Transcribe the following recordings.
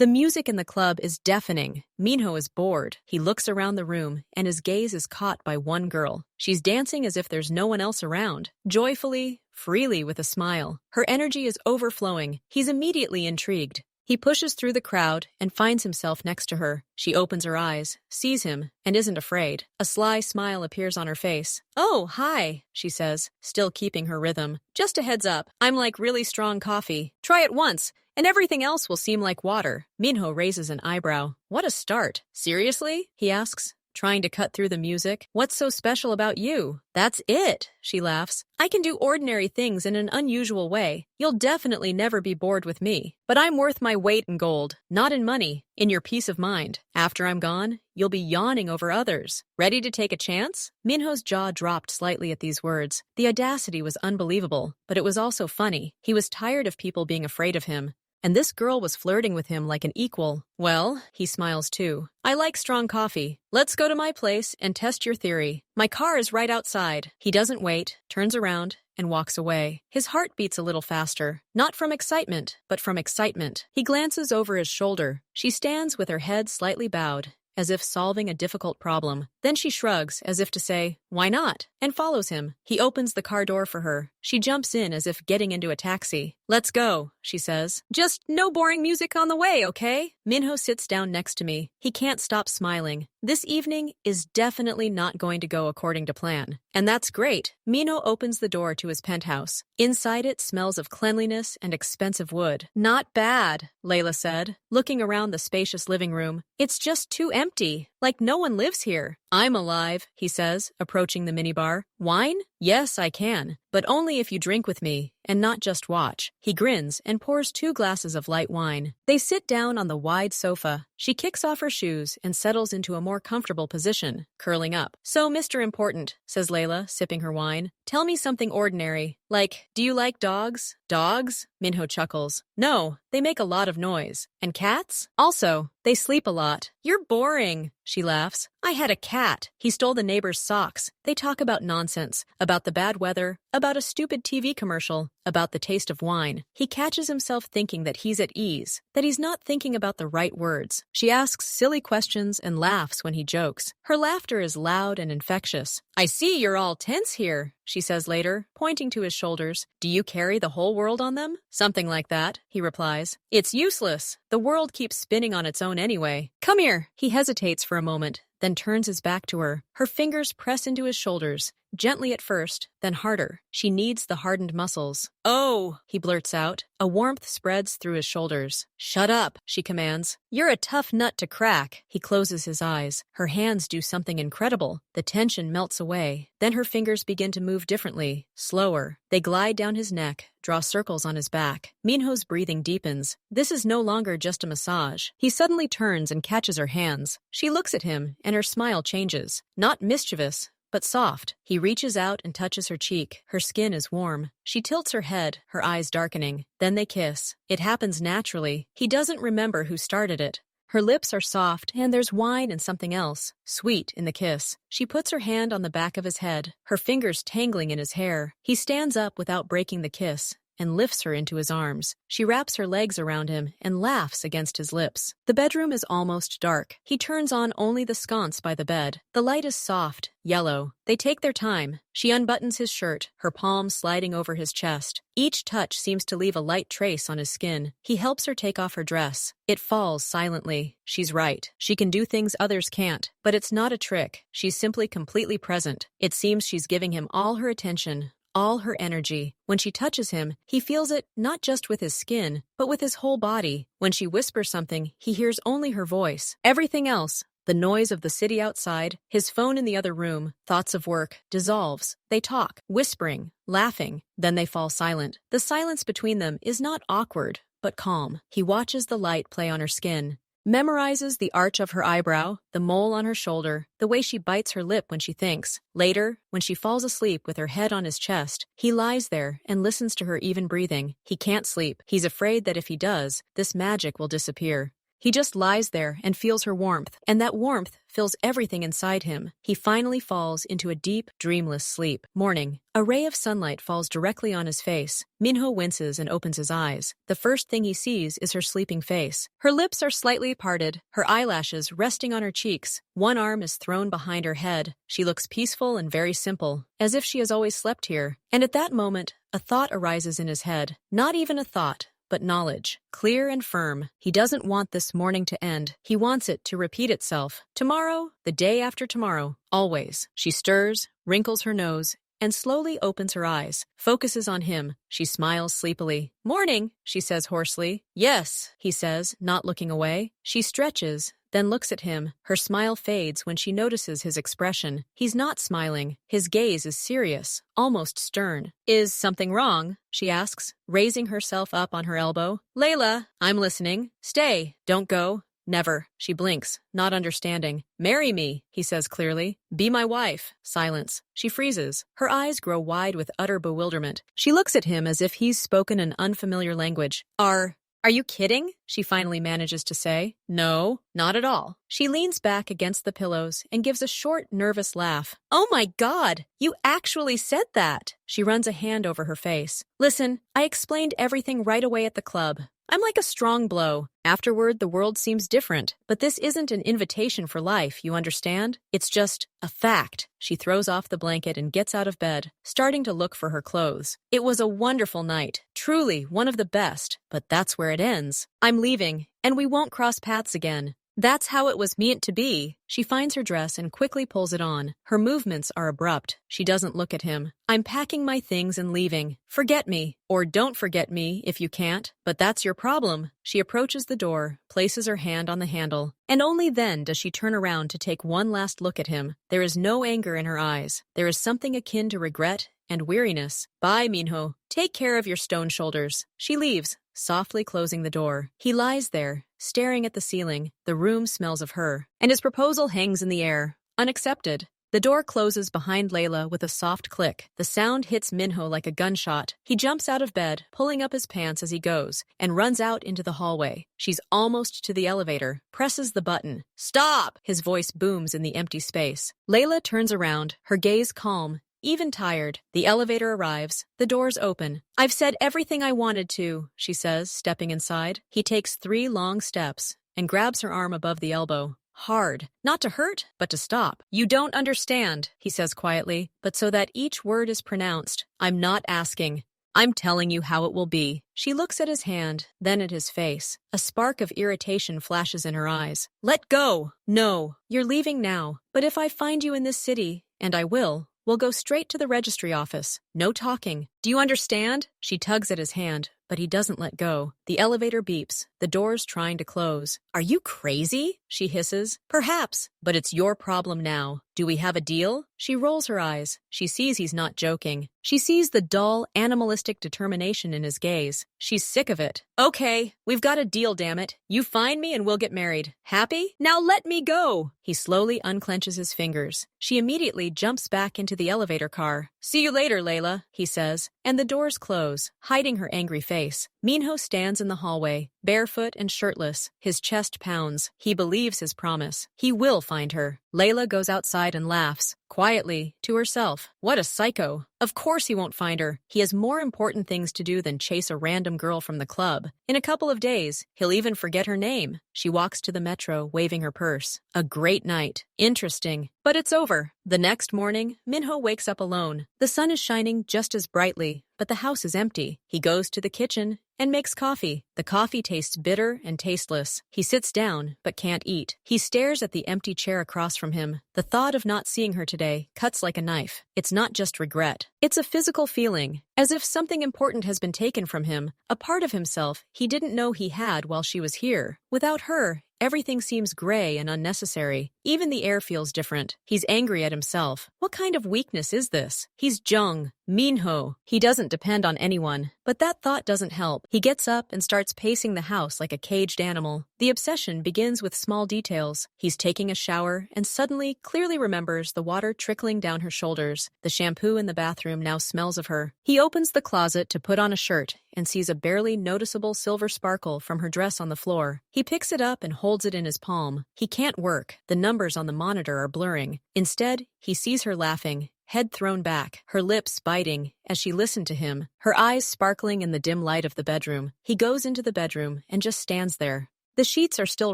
The music in the club is deafening. Minho is bored. He looks around the room, and his gaze is caught by one girl. She's dancing as if there's no one else around, joyfully, freely with a smile. Her energy is overflowing. He's immediately intrigued. He pushes through the crowd and finds himself next to her. She opens her eyes, sees him, and isn't afraid. A sly smile appears on her face. "Oh, hi," she says, still keeping her rhythm. "Just a heads up, I'm like really strong coffee. Try it once, and everything else will seem like water." Minho raises an eyebrow. "What a start. Seriously?" he asks, trying to cut through the music. "What's so special about you?" "That's it," she laughs. "I can do ordinary things in an unusual way. You'll definitely never be bored with me. But I'm worth my weight in gold, not in money, in your peace of mind. After I'm gone, you'll be yawning over others. Ready to take a chance?" Minho's jaw dropped slightly at these words. The audacity was unbelievable, but it was also funny. He was tired of people being afraid of him. And this girl was flirting with him like an equal. "Well," he smiles too, "I like strong coffee. Let's go to my place and test your theory. My car is right outside." He doesn't wait, turns around, and walks away. His heart beats a little faster, not from excitement, but from excitement. He glances over his shoulder. She stands with her head slightly bowed, as if solving a difficult problem. Then she shrugs, as if to say, "Why not?" and follows him. He opens the car door for her. She jumps in as if getting into a taxi. "Let's go," she says. "Just no boring music on the way, okay?" Minho sits down next to me. He can't stop smiling. This evening is definitely not going to go according to plan. And that's great. Minho opens the door to his penthouse. Inside it smells of cleanliness and expensive wood. "Not bad," Layla said, looking around the spacious living room. "It's just too empty, like no one lives here." "I'm alive," he says, approaching the minibar. "Wine? Yes, I can, but only if you drink with me, and not just watch." He grins and pours 2 glasses of light wine. They sit down on the wide sofa. She kicks off her shoes and settles into a more comfortable position, curling up. "So, Mr. Important," says Layla, sipping her wine, "tell me something ordinary. Like, do you like dogs?" "Dogs?" Minho chuckles. "No, they make a lot of noise. And cats? Also, they sleep a lot." "You're boring," she laughs. "I had a cat. He stole the neighbor's socks." They talk about nonsense, about the bad weather, about a stupid TV commercial, about the taste of wine. He catches himself thinking that he's at ease, that he's not thinking about the right words. She asks silly questions and laughs when he jokes. Her laughter is loud and infectious. "I see you're all tense here," she says later, pointing to his shoulders. "Do you carry the whole world on them?" "Something like that," he replies. "It's useless. The world keeps spinning on its own anyway. Come here." He hesitates for a moment, then turns his back to her. Her fingers press into his shoulders, gently at first, then harder. She needs the hardened muscles. "Oh," he blurts out. A warmth spreads through his shoulders. "Shut up," she commands. "You're a tough nut to crack." He closes his eyes. Her hands do something incredible. The tension melts away. Then her fingers begin to move differently, slower. They glide down his neck, draw circles on his back. Minho's breathing deepens. This is no longer just a massage. He suddenly turns and catches her hands. She looks at him, and her smile changes. Not mischievous, but soft. He reaches out and touches her cheek. Her skin is warm. She tilts her head, her eyes darkening. Then they kiss. It happens naturally. He doesn't remember who started it. Her lips are soft, and there's wine and something else, sweet in the kiss. She puts her hand on the back of his head, her fingers tangling in his hair. He stands up without breaking the kiss and lifts her into his arms. She wraps her legs around him and laughs against his lips. The bedroom is almost dark. He turns on only the sconce by the bed. The light is soft, yellow. They take their time. She unbuttons his shirt, her palm sliding over his chest. Each touch seems to leave a light trace on his skin. He helps her take off her dress. It falls silently. She's right. She can do things others can't. But it's not a trick. She's simply completely present. It seems she's giving him all her attention, all her energy. When she touches him, he feels it not just with his skin, but with his whole body. When she whispers something, he hears only her voice. Everything else, the noise of the city outside, his phone in the other room, thoughts of work, dissolves. They talk, whispering, laughing. Then they fall silent. The silence between them is not awkward, but calm. He watches the light play on her skin, memorizes the arch of her eyebrow, the mole on her shoulder, the way she bites her lip when she thinks. Later, when she falls asleep with her head on his chest, he lies there and listens to her even breathing. He can't sleep. He's afraid that if he does, this magic will disappear. He just lies there and feels her warmth, and that warmth fills everything inside him. He finally falls into a deep, dreamless sleep. Morning. A ray of sunlight falls directly on his face. Minho winces and opens his eyes. The first thing he sees is her sleeping face. Her lips are slightly parted, her eyelashes resting on her cheeks. One arm is thrown behind her head. She looks peaceful and very simple, as if she has always slept here. And at that moment, a thought arises in his head. Not even a thought, but knowledge, clear and firm. He doesn't want this morning to end. He wants it to repeat itself. Tomorrow, the day after tomorrow, always. She stirs, wrinkles her nose, and slowly opens her eyes, focuses on him. She smiles sleepily. Morning, she says hoarsely. Yes, he says, not looking away. She stretches, then looks at him. Her smile fades when she notices his expression. He's not smiling. His gaze is serious, almost stern. Is something wrong? She asks, raising herself up on her elbow. Layla, I'm listening. Stay. Don't go. Never. She blinks, not understanding. Marry me, he says clearly. Be my wife. Silence. She freezes. Her eyes grow wide with utter bewilderment. She looks at him as if he's spoken an unfamiliar language. Are you kidding? She finally manages to say. No, not at all. She leans back against the pillows and gives a short, nervous laugh. Oh my God, you actually said that. She runs a hand over her face. Listen, I explained everything right away at the club. I'm like a strong blow. Afterward, the world seems different, but this isn't an invitation for life, you understand? It's just a fact. She throws off the blanket and gets out of bed, starting to look for her clothes. It was a wonderful night, truly one of the best, but that's where it ends. I'm leaving, and we won't cross paths again. That's how it was meant to be. She finds her dress and quickly pulls it on. Her movements are abrupt. She doesn't look at him. I'm packing my things and leaving. Forget me. Or don't forget me if you can't. But that's your problem. She approaches the door, places her hand on the handle, and only then does she turn around to take one last look at him. There is no anger in her eyes. There is something akin to regret and weariness. Bye, Minho. Take care of your stone shoulders. She leaves, softly closing the door. He lies there, staring at the ceiling. The room smells of her, and his proposal hangs in the air, unaccepted. The door closes behind Layla with a soft click. The sound hits Minho like a gunshot. He jumps out of bed, pulling up his pants as he goes, and runs out into the hallway. She's almost to the elevator, presses the button. Stop! His voice booms in the empty space. Layla turns around, her gaze calm, even tired. The elevator arrives. The doors open. I've said everything I wanted to, she says, stepping inside. He takes 3 long steps and grabs her arm above the elbow. Hard. Not to hurt, but to stop. You don't understand, he says quietly, but so that each word is pronounced. I'm not asking. I'm telling you how it will be. She looks at his hand, then at his face. A spark of irritation flashes in her eyes. Let go. No, you're leaving now. But if I find you in this city, and I will, we'll go straight to the registry office. No talking. Do you understand? She tugs at his hand, but he doesn't let go. The elevator beeps, the doors trying to close. Are you crazy? She hisses. Perhaps, but it's your problem now. Do we have a deal? She rolls her eyes. She sees he's not joking. She sees the dull, animalistic determination in his gaze. She's sick of it. Okay, we've got a deal, damn it. You find me and we'll get married. Happy? Now let me go! He slowly unclenches his fingers. She immediately jumps back into the elevator car. See you later, Layla, he says, and the doors close, hiding her angry face. Minho stands in the hallway, barefoot and shirtless. His chest pounds. He believes his promise. He will find her. Layla goes outside and laughs, quietly, to herself. What a psycho. Of course he won't find her. He has more important things to do than chase a random girl from the club. In a couple of days, he'll even forget her name. She walks to the metro, waving her purse. A great night. Interesting. But it's over. The next morning, Minho wakes up alone. The sun is shining just as brightly, but the house is empty. He goes to the kitchen and makes coffee. The coffee tastes bitter and tasteless. He sits down, but can't eat. He stares at the empty chair across from him. The thought of not seeing her today cuts like a knife. It's not just regret. It's a physical feeling, as if something important has been taken from him, a part of himself he didn't know he had while she was here. Without her, everything seems gray and unnecessary. Even the air feels different. He's angry at himself. What kind of weakness is this? He's Jung, Minho. He doesn't depend on anyone. But that thought doesn't help. He gets up and starts pacing the house like a caged animal. The obsession begins with small details. He's taking a shower and suddenly clearly remembers the water trickling down her shoulders. The shampoo in the bathroom now smells of her. He opens opens the closet to put on a shirt and sees a barely noticeable silver sparkle from her dress on the floor. He picks it up and holds it in his palm. He can't work. The numbers on the monitor are blurring. Instead, he sees her laughing, head thrown back, her lips biting as she listened to him, her eyes sparkling in the dim light of the bedroom. He goes into the bedroom and just stands there. The sheets are still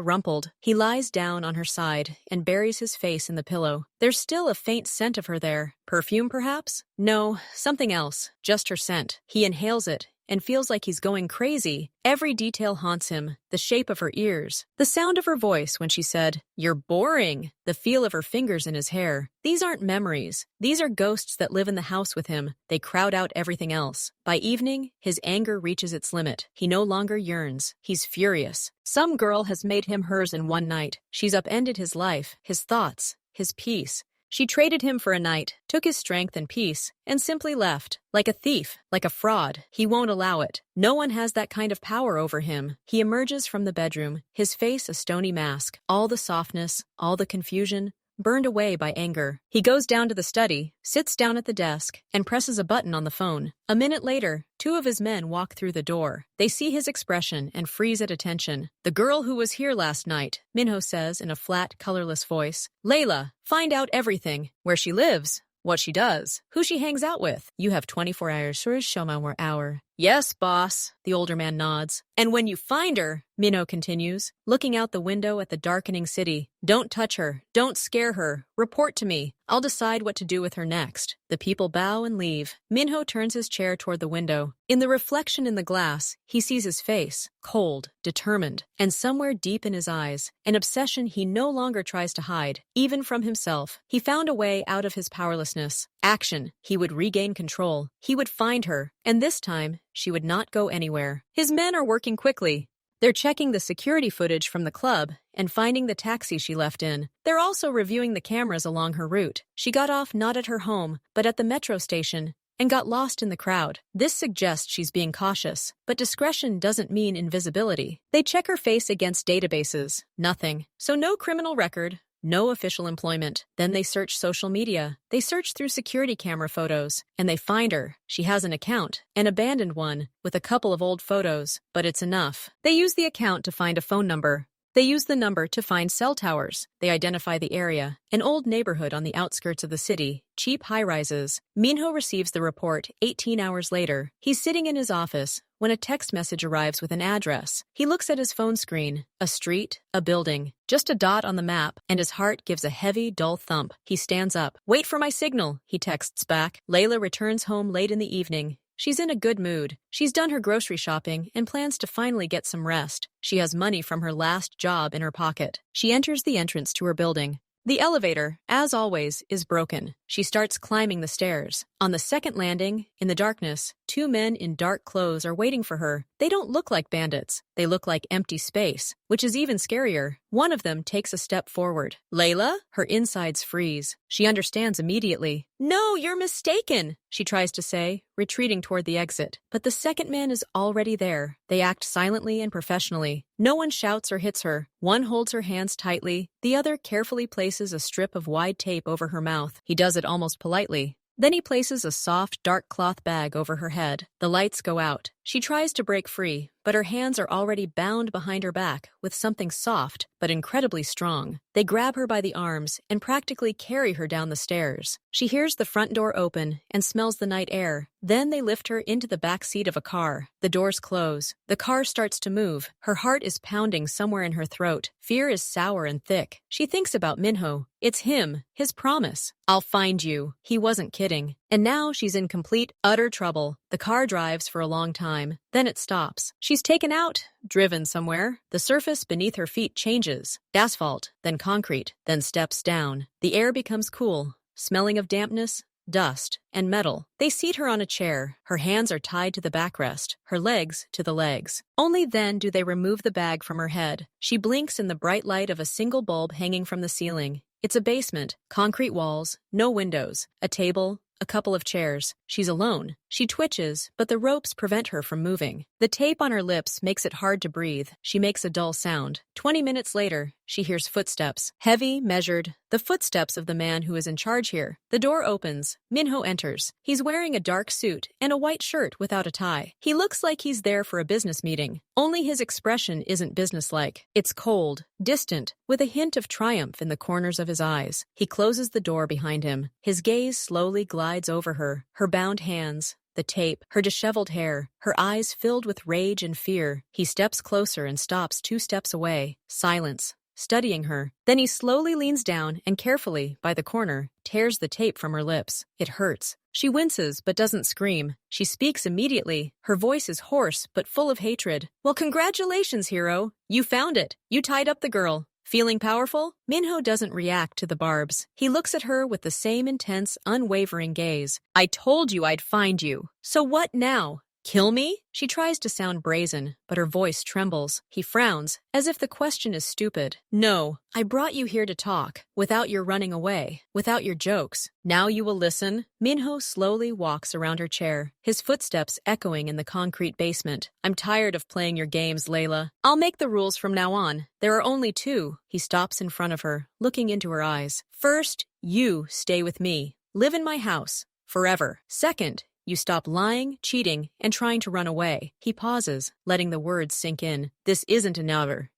rumpled. He lies down on her side and buries his face in the pillow. There's still a faint scent of her there. Perfume, perhaps? No, something else. Just her scent. He inhales it and feels like he's going crazy. Every detail haunts him, the shape of her ears, the sound of her voice when she said, "You're boring," the feel of her fingers in his hair. These aren't memories. These are ghosts that live in the house with him. They crowd out everything else. By evening, his anger reaches its limit. He no longer yearns. He's furious. Some girl has made him hers in one night. She's upended his life, his thoughts, his peace. She traded him for a night, took his strength and peace, and simply left. Like a thief, like a fraud. He won't allow it. No one has that kind of power over him. He emerges from the bedroom, his face a stony mask, all the softness, all the confusion, burned away by anger. He goes down to the study, sits down at the desk, and presses a button on the phone. A minute later, two of his men walk through the door. They see his expression and freeze at attention. "The girl who was here last night," Minho says in a flat, colorless voice. "Layla, find out everything. Where she lives, what she does, who she hangs out with. You have 24 hours. Show me more hour." "Yes, boss," the older man nods. "And when you find her," Minho continues, looking out the window at the darkening city, "don't touch her. Don't scare her. Report to me. I'll decide what to do with her next." The people bow and leave. Minho turns his chair toward the window. In the reflection in the glass, he sees his face, cold, determined, and somewhere deep in his eyes, an obsession he no longer tries to hide, even from himself. He found a way out of his powerlessness. Action. He would regain control. He would find her, and this time, she would not go anywhere. His men are working quickly. They're checking the security footage from the club and finding the taxi she left in. They're also reviewing the cameras along her route. She got off not at her home, but at the metro station, and got lost in the crowd. This suggests she's being cautious, but discretion doesn't mean invisibility. They check her face against databases. Nothing. So no criminal record. No official employment. Then they search social media. They search through security camera photos, and they find her. She has an account, an abandoned one, with a couple of old photos, but it's enough. They use the account to find a phone number. They use the number to find cell towers. They identify the area, an old neighborhood on the outskirts of the city, cheap high-rises. Minho receives the report 18 hours later. He's sitting in his office when a text message arrives with an address. He looks at his phone screen, a street, a building, just a dot on the map, and his heart gives a heavy, dull thump. He stands up. "Wait for my signal," he texts back. Layla returns home late in the evening. She's in a good mood. She's done her grocery shopping and plans to finally get some rest. She has money from her last job in her pocket. She enters the entrance to her building. The elevator, as always, is broken. She starts climbing the stairs. On the second landing, in the darkness, two men in dark clothes are waiting for her. They don't look like bandits. They look like empty space, which is even scarier. One of them takes a step forward. "Layla?" Her insides freeze. She understands immediately. "No, you're mistaken," she tries to say, retreating toward the exit. But the second man is already there. They act silently and professionally. No one shouts or hits her. One holds her hands tightly. The other carefully places a strip of wide tape over her mouth. He does it almost politely. Then he places a soft, dark cloth bag over her head. The lights go out. She tries to break free, but her hands are already bound behind her back with something soft but incredibly strong. They grab her by the arms and practically carry her down the stairs. She hears the front door open and smells the night air. Then they lift her into the back seat of a car. The doors close. The car starts to move. Her heart is pounding somewhere in her throat. Fear is sour and thick. She thinks about Minho. It's him, his promise. "I'll find you." He wasn't kidding. And now she's in complete, utter trouble. The car drives for a long time. Then it stops. She's taken out, driven somewhere. The surface beneath her feet changes. Asphalt, then concrete, then steps down. The air becomes cool, smelling of dampness, dust, and metal. They seat her on a chair. Her hands are tied to the backrest, her legs to the legs. Only then do they remove the bag from her head. She blinks in the bright light of a single bulb hanging from the ceiling. It's a basement, concrete walls, no windows, a table, a couple of chairs. She's alone. She twitches, but the ropes prevent her from moving. The tape on her lips makes it hard to breathe. She makes a dull sound. 20 minutes later, she hears footsteps. Heavy, measured, the footsteps of the man who is in charge here. The door opens. Minho enters. He's wearing a dark suit and a white shirt without a tie. He looks like he's there for a business meeting. Only his expression isn't businesslike. It's cold, distant, with a hint of triumph in the corners of his eyes. He closes the door behind him. His gaze slowly glides over her bound hands, the tape, her disheveled hair, her eyes filled with rage and fear. He steps closer and stops 2 steps away. Silence. Studying her. Then he slowly leans down and carefully, by the corner, tears the tape from her lips. It hurts. She winces but doesn't scream. She speaks immediately. Her voice is hoarse but full of hatred. "Well, congratulations, hero. You found it. You tied up the girl. Feeling powerful?" Minho doesn't react to the barbs. He looks at her with the same intense, unwavering gaze. "I told you I'd find you. So what now? Kill me?" She tries to sound brazen, but her voice trembles. He frowns, as if the question is stupid. "No, I brought you here to talk, without your running away, without your jokes. Now you will listen?" Minho slowly walks around her chair, his footsteps echoing in the concrete basement. "I'm tired of playing your games, Layla. I'll make the rules from now on. There are only 2. He stops in front of her, looking into her eyes. "First, you stay with me. Live in my house. Forever. Second, you stop lying, cheating, and trying to run away." He pauses, letting the words sink in. "This isn't an hour.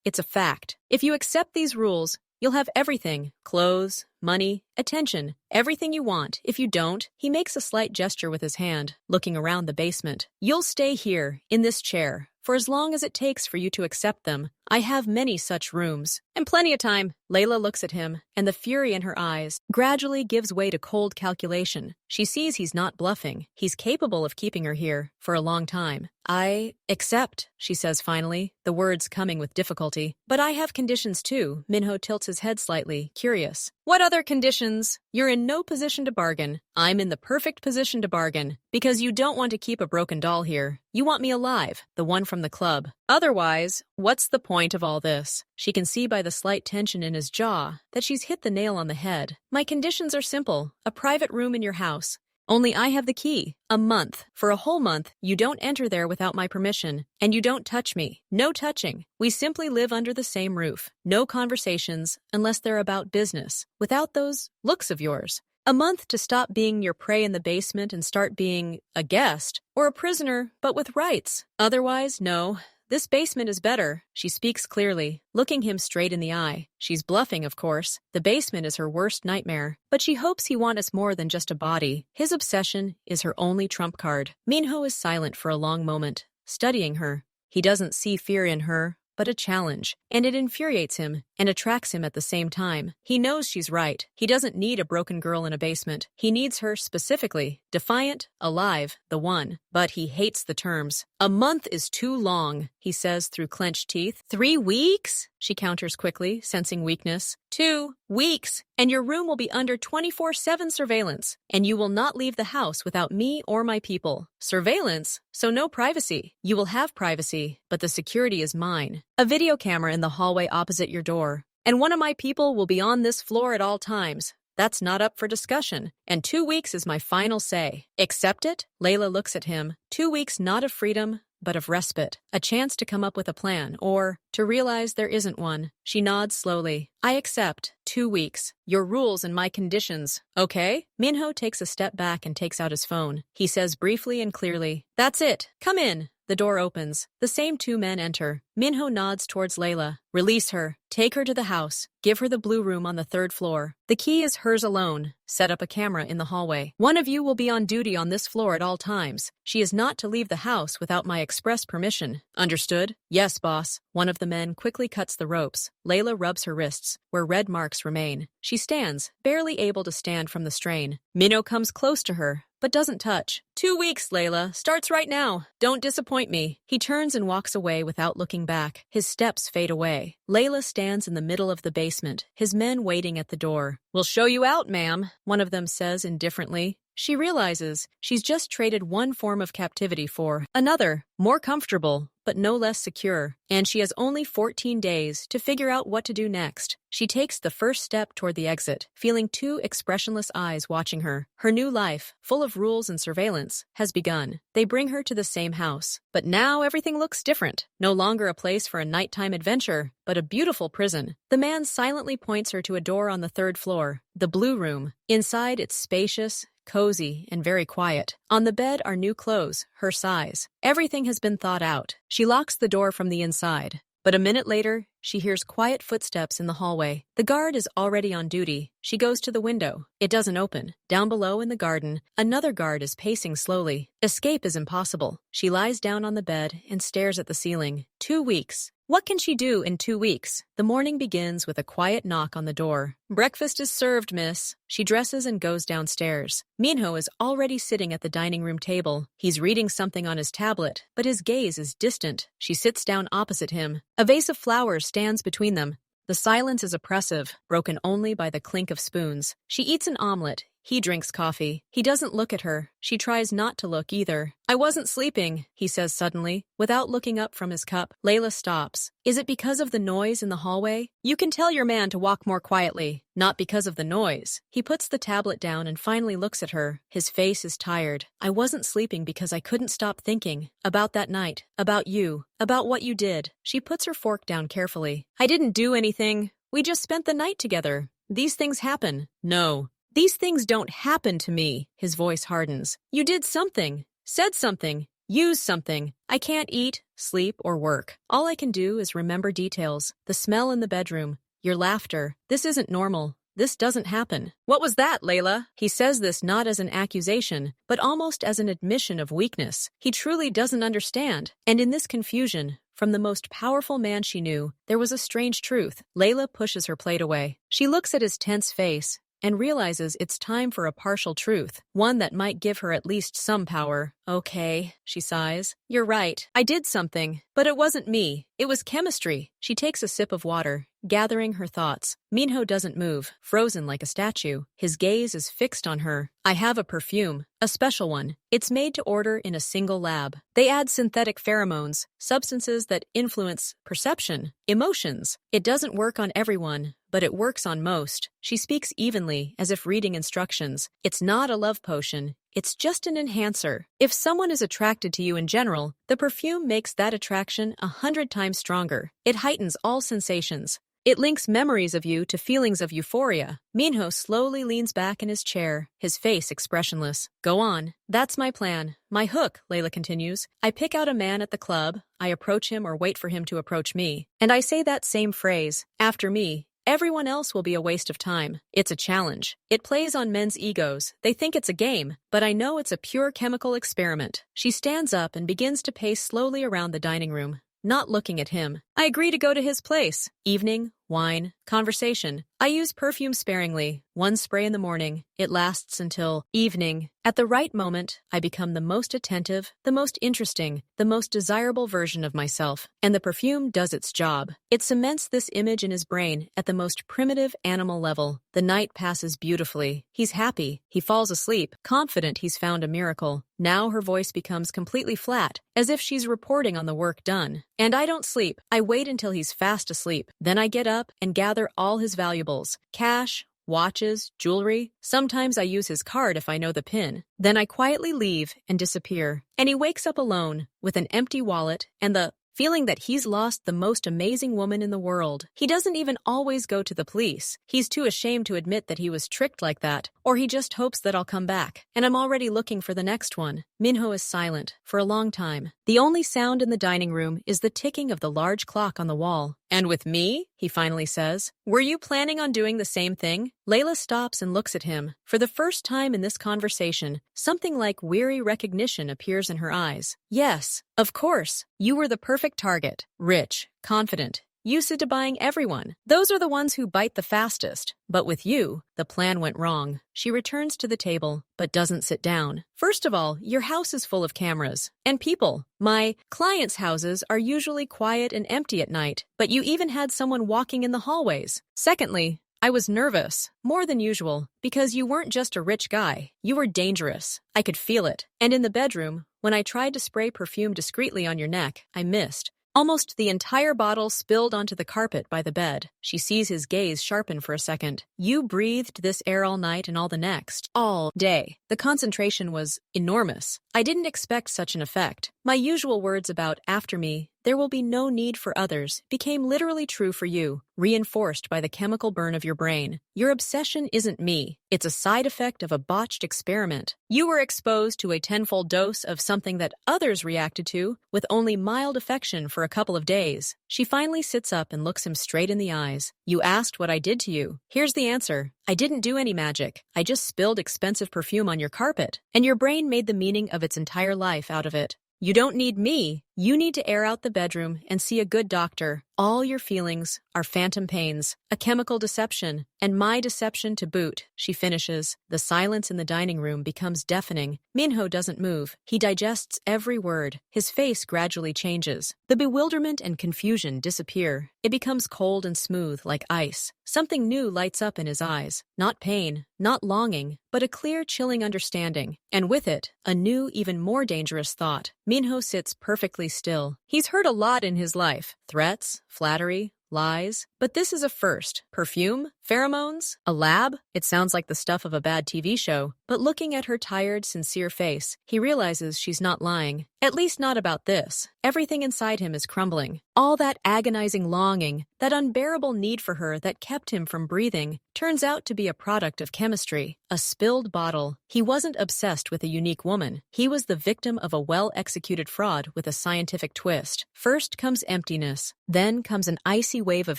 It's a fact. If you accept these rules, you'll have everything. Clothes, money, attention, everything you want. If you don't," he makes a slight gesture with his hand, looking around the basement. "You'll stay here, in this chair, for as long as it takes for you to accept them. I have many such rooms. And plenty of time." Layla looks at him, and the fury in her eyes gradually gives way to cold calculation. She sees he's not bluffing. He's capable of keeping her here for a long time. "I accept," she says finally, the words coming with difficulty. "But I have conditions too." Minho tilts his head slightly, curious. "What other conditions?" "You're in no position to bargain. I'm in the perfect position to bargain, because you don't want to keep a broken doll here. You want me alive, the one from the club. Otherwise, what's the point of all this?" She can see by the slight tension in his jaw that she's hit the nail on the head. "My conditions are simple. A private room in your house. Only I have the key. A month. For a whole month, you don't enter there without my permission. And you don't touch me. No touching. We simply live under the same roof. No conversations, unless they're about business. Without those looks of yours. A month to stop being your prey in the basement and start being a guest, or a prisoner, but with rights. Otherwise, no. This basement is better." She speaks clearly, looking him straight in the eye. She's bluffing, of course. The basement is her worst nightmare. But she hopes he wants more than just a body. His obsession is her only trump card. Minho is silent for a long moment, studying her. He doesn't see fear in her, but a challenge, and it infuriates him and attracts him at the same time. He knows she's right. He doesn't need a broken girl in a basement. He needs her specifically, defiant, alive, the one. But he hates the terms. "A month is too long," he says through clenched teeth. 3 weeks? She counters quickly, sensing weakness. 2 weeks, and your room will be under 24/7 surveillance, and you will not leave the house without me or my people. Surveillance? So no privacy. You will have privacy, but the security is mine. A video camera in the hallway opposite your door, and one of my people will be on this floor at all times. That's not up for discussion, and 2 weeks is my final say. Accept it? Layla looks at him. 2 weeks not of freedom, but of respite. A chance to come up with a plan, or to realize there isn't one. She nods slowly. "I accept. 2 weeks. Your rules and my conditions. Okay?" Minho takes a step back and takes out his phone. He says briefly and clearly, "That's it. Come in." The door opens. The same 2 men enter. Minho nods towards Layla. "Release her. Take her to the house. Give her the blue room on the 3rd floor. The key is hers alone. Set up a camera in the hallway. One of you will be on duty on this floor at all times. She is not to leave the house without my express permission. Understood?" "Yes, boss." One of the men quickly cuts the ropes. Layla rubs her wrists, where red marks remain. She stands, barely able to stand from the strain. Minho comes close to her, but doesn't touch. 2 weeks, Layla. Starts right now. Don't disappoint me." He turns and walks away without looking back. His steps fade away. Layla stands in the middle of the basement, his men waiting at the door. "We'll show you out, ma'am," one of them says indifferently. She realizes she's just traded one form of captivity for another, more comfortable, but no less secure, and she has only 14 days to figure out what to do next. She takes the first step toward the exit, feeling two expressionless eyes watching her. Her new life, full of rules and surveillance, has begun. They bring her to the same house, but now everything looks different. No longer a place for a nighttime adventure, but a beautiful prison. The man silently points her to a door on the third floor, the blue room. Inside, it's spacious, cozy, and very quiet. On the bed are new clothes, her size. Everything has been thought out. She locks the door from the inside. But a minute later, she hears quiet footsteps in the hallway. The guard is already on duty. She goes to the window. It doesn't open. Down below in the garden, another guard is pacing slowly. Escape is impossible. She lies down on the bed and stares at the ceiling. 2 weeks. What can she do in 2 weeks? The morning begins with a quiet knock on the door. "Breakfast is served, miss." She dresses and goes downstairs. Minho is already sitting at the dining room table. He's reading something on his tablet, but his gaze is distant. She sits down opposite him. A vase of flowers stands between them. The silence is oppressive, broken only by the clink of spoons. She eats an omelet. He drinks coffee. He doesn't look at her. She tries not to look either. "I wasn't sleeping," he says suddenly, without looking up from his cup. Layla stops. "Is it because of the noise in the hallway? You can tell your man to walk more quietly." "Not because of the noise." He puts the tablet down and finally looks at her. His face is tired. "I wasn't sleeping because I couldn't stop thinking. About that night. About you. About what you did." She puts her fork down carefully. "I didn't do anything. We just spent the night together. These things happen." "No. These things don't happen to me." His voice hardens. "You did something, said something, used something. I can't eat, sleep, or work. All I can do is remember details. The smell in the bedroom, your laughter. This isn't normal. This doesn't happen." "What was that, Layla?" He says this not as an accusation, but almost as an admission of weakness. He truly doesn't understand. And in this confusion, from the most powerful man she knew, there was a strange truth. Layla pushes her plate away. She looks at his tense face and realizes it's time for a partial truth, one that might give her at least some power. "Okay," she sighs. "You're right. I did something, but it wasn't me. It was chemistry." She takes a sip of water, gathering her thoughts. Minho doesn't move, frozen like a statue. His gaze is fixed on her. "I have a perfume, a special one. It's made to order in a single lab. They add synthetic pheromones, substances that influence perception, emotions. It doesn't work on everyone, but it works on most." She speaks evenly, as if reading instructions. "It's not a love potion. It's just an enhancer. If someone is attracted to you in general, the perfume makes that attraction 100 times stronger. It heightens all sensations. It links memories of you to feelings of euphoria." Minho slowly leans back in his chair, his face expressionless. "Go on." "That's my plan. My hook," Layla continues. "I pick out a man at the club, I approach him or wait for him to approach me, and I say that same phrase, 'After me.' Everyone else will be a waste of time. It's a challenge. It plays on men's egos. They think it's a game, but I know it's a pure chemical experiment." She stands up and begins to pace slowly around the dining room, not looking at him. "I agree to go to his place. Evening, wine, conversation. I use perfume sparingly. 1 spray in the morning. It lasts until evening. At the right moment, I become the most attentive, the most interesting, the most desirable version of myself. And the perfume does its job. It cements this image in his brain at the most primitive animal level. The night passes beautifully. He's happy. He falls asleep, confident he's found a miracle. Now her voice becomes completely flat, as if she's reporting on the work done. And I don't sleep. I wait until he's fast asleep. Then I get up and gather all his valuables. Cash, watches, jewelry. Sometimes I use his card if I know the PIN. Then I quietly leave and disappear. And he wakes up alone, with an empty wallet and the feeling that he's lost the most amazing woman in the world. He doesn't even always go to the police. He's too ashamed to admit that he was tricked like that, or he just hopes that I'll come back. And I'm already looking for the next one. Minho is silent for a long time. The only sound in the dining room is the ticking of the large clock on the wall. "And with me?" he finally says. "Were you planning on doing the same thing?" Layla stops and looks at him. For the first time in this conversation, something like weary recognition appears in her eyes. "Yes, of course. You were the perfect target. Rich, confident, used to buying everyone. Those are the ones who bite the fastest. But with you, the plan went wrong." She returns to the table, but doesn't sit down. "First of all, your house is full of cameras. And people. My clients' houses are usually quiet and empty at night, but you even had someone walking in the hallways. Secondly, I was nervous, more than usual, because you weren't just a rich guy. You were dangerous. I could feel it. And in the bedroom, when I tried to spray perfume discreetly on your neck, I missed. Almost the entire bottle spilled onto the carpet by the bed. She sees his gaze sharpen for a second. You breathed this air all night and all the next. All day. The concentration was enormous. I didn't expect such an effect. My usual words about after me, there will be no need for others, became literally true for you, reinforced by the chemical burn of your brain. Your obsession isn't me. It's a side effect of a botched experiment. You were exposed to a tenfold dose of something that others reacted to with only mild affection for a couple of days. She finally sits up and looks him straight in the eyes. You asked what I did to you. Here's the answer. I didn't do any magic. I just spilled expensive perfume on your carpet, and your brain made the meaning of its entire life out of it. You don't need me. You need to air out the bedroom and see a good doctor. All your feelings are phantom pains, a chemical deception, and my deception to boot, she finishes. The silence in the dining room becomes deafening. Minho doesn't move. He digests every word. His face gradually changes. The bewilderment and confusion disappear. It becomes cold and smooth like ice. Something new lights up in his eyes. Not pain, not longing, but a clear, chilling understanding. And with it, a new, even more dangerous thought. Minho sits perfectly still. He's heard a lot in his life. Threats, flattery, lies. But this is a first. Perfume? Pheromones? A lab? It sounds like the stuff of a bad TV show. But looking at her tired, sincere face, he realizes she's not lying. At least not about this. Everything inside him is crumbling. All that agonizing longing, that unbearable need for her that kept him from breathing, turns out to be a product of chemistry. A spilled bottle. He wasn't obsessed with a unique woman. He was the victim of a well-executed fraud with a scientific twist. First comes emptiness. Then comes an icy wave of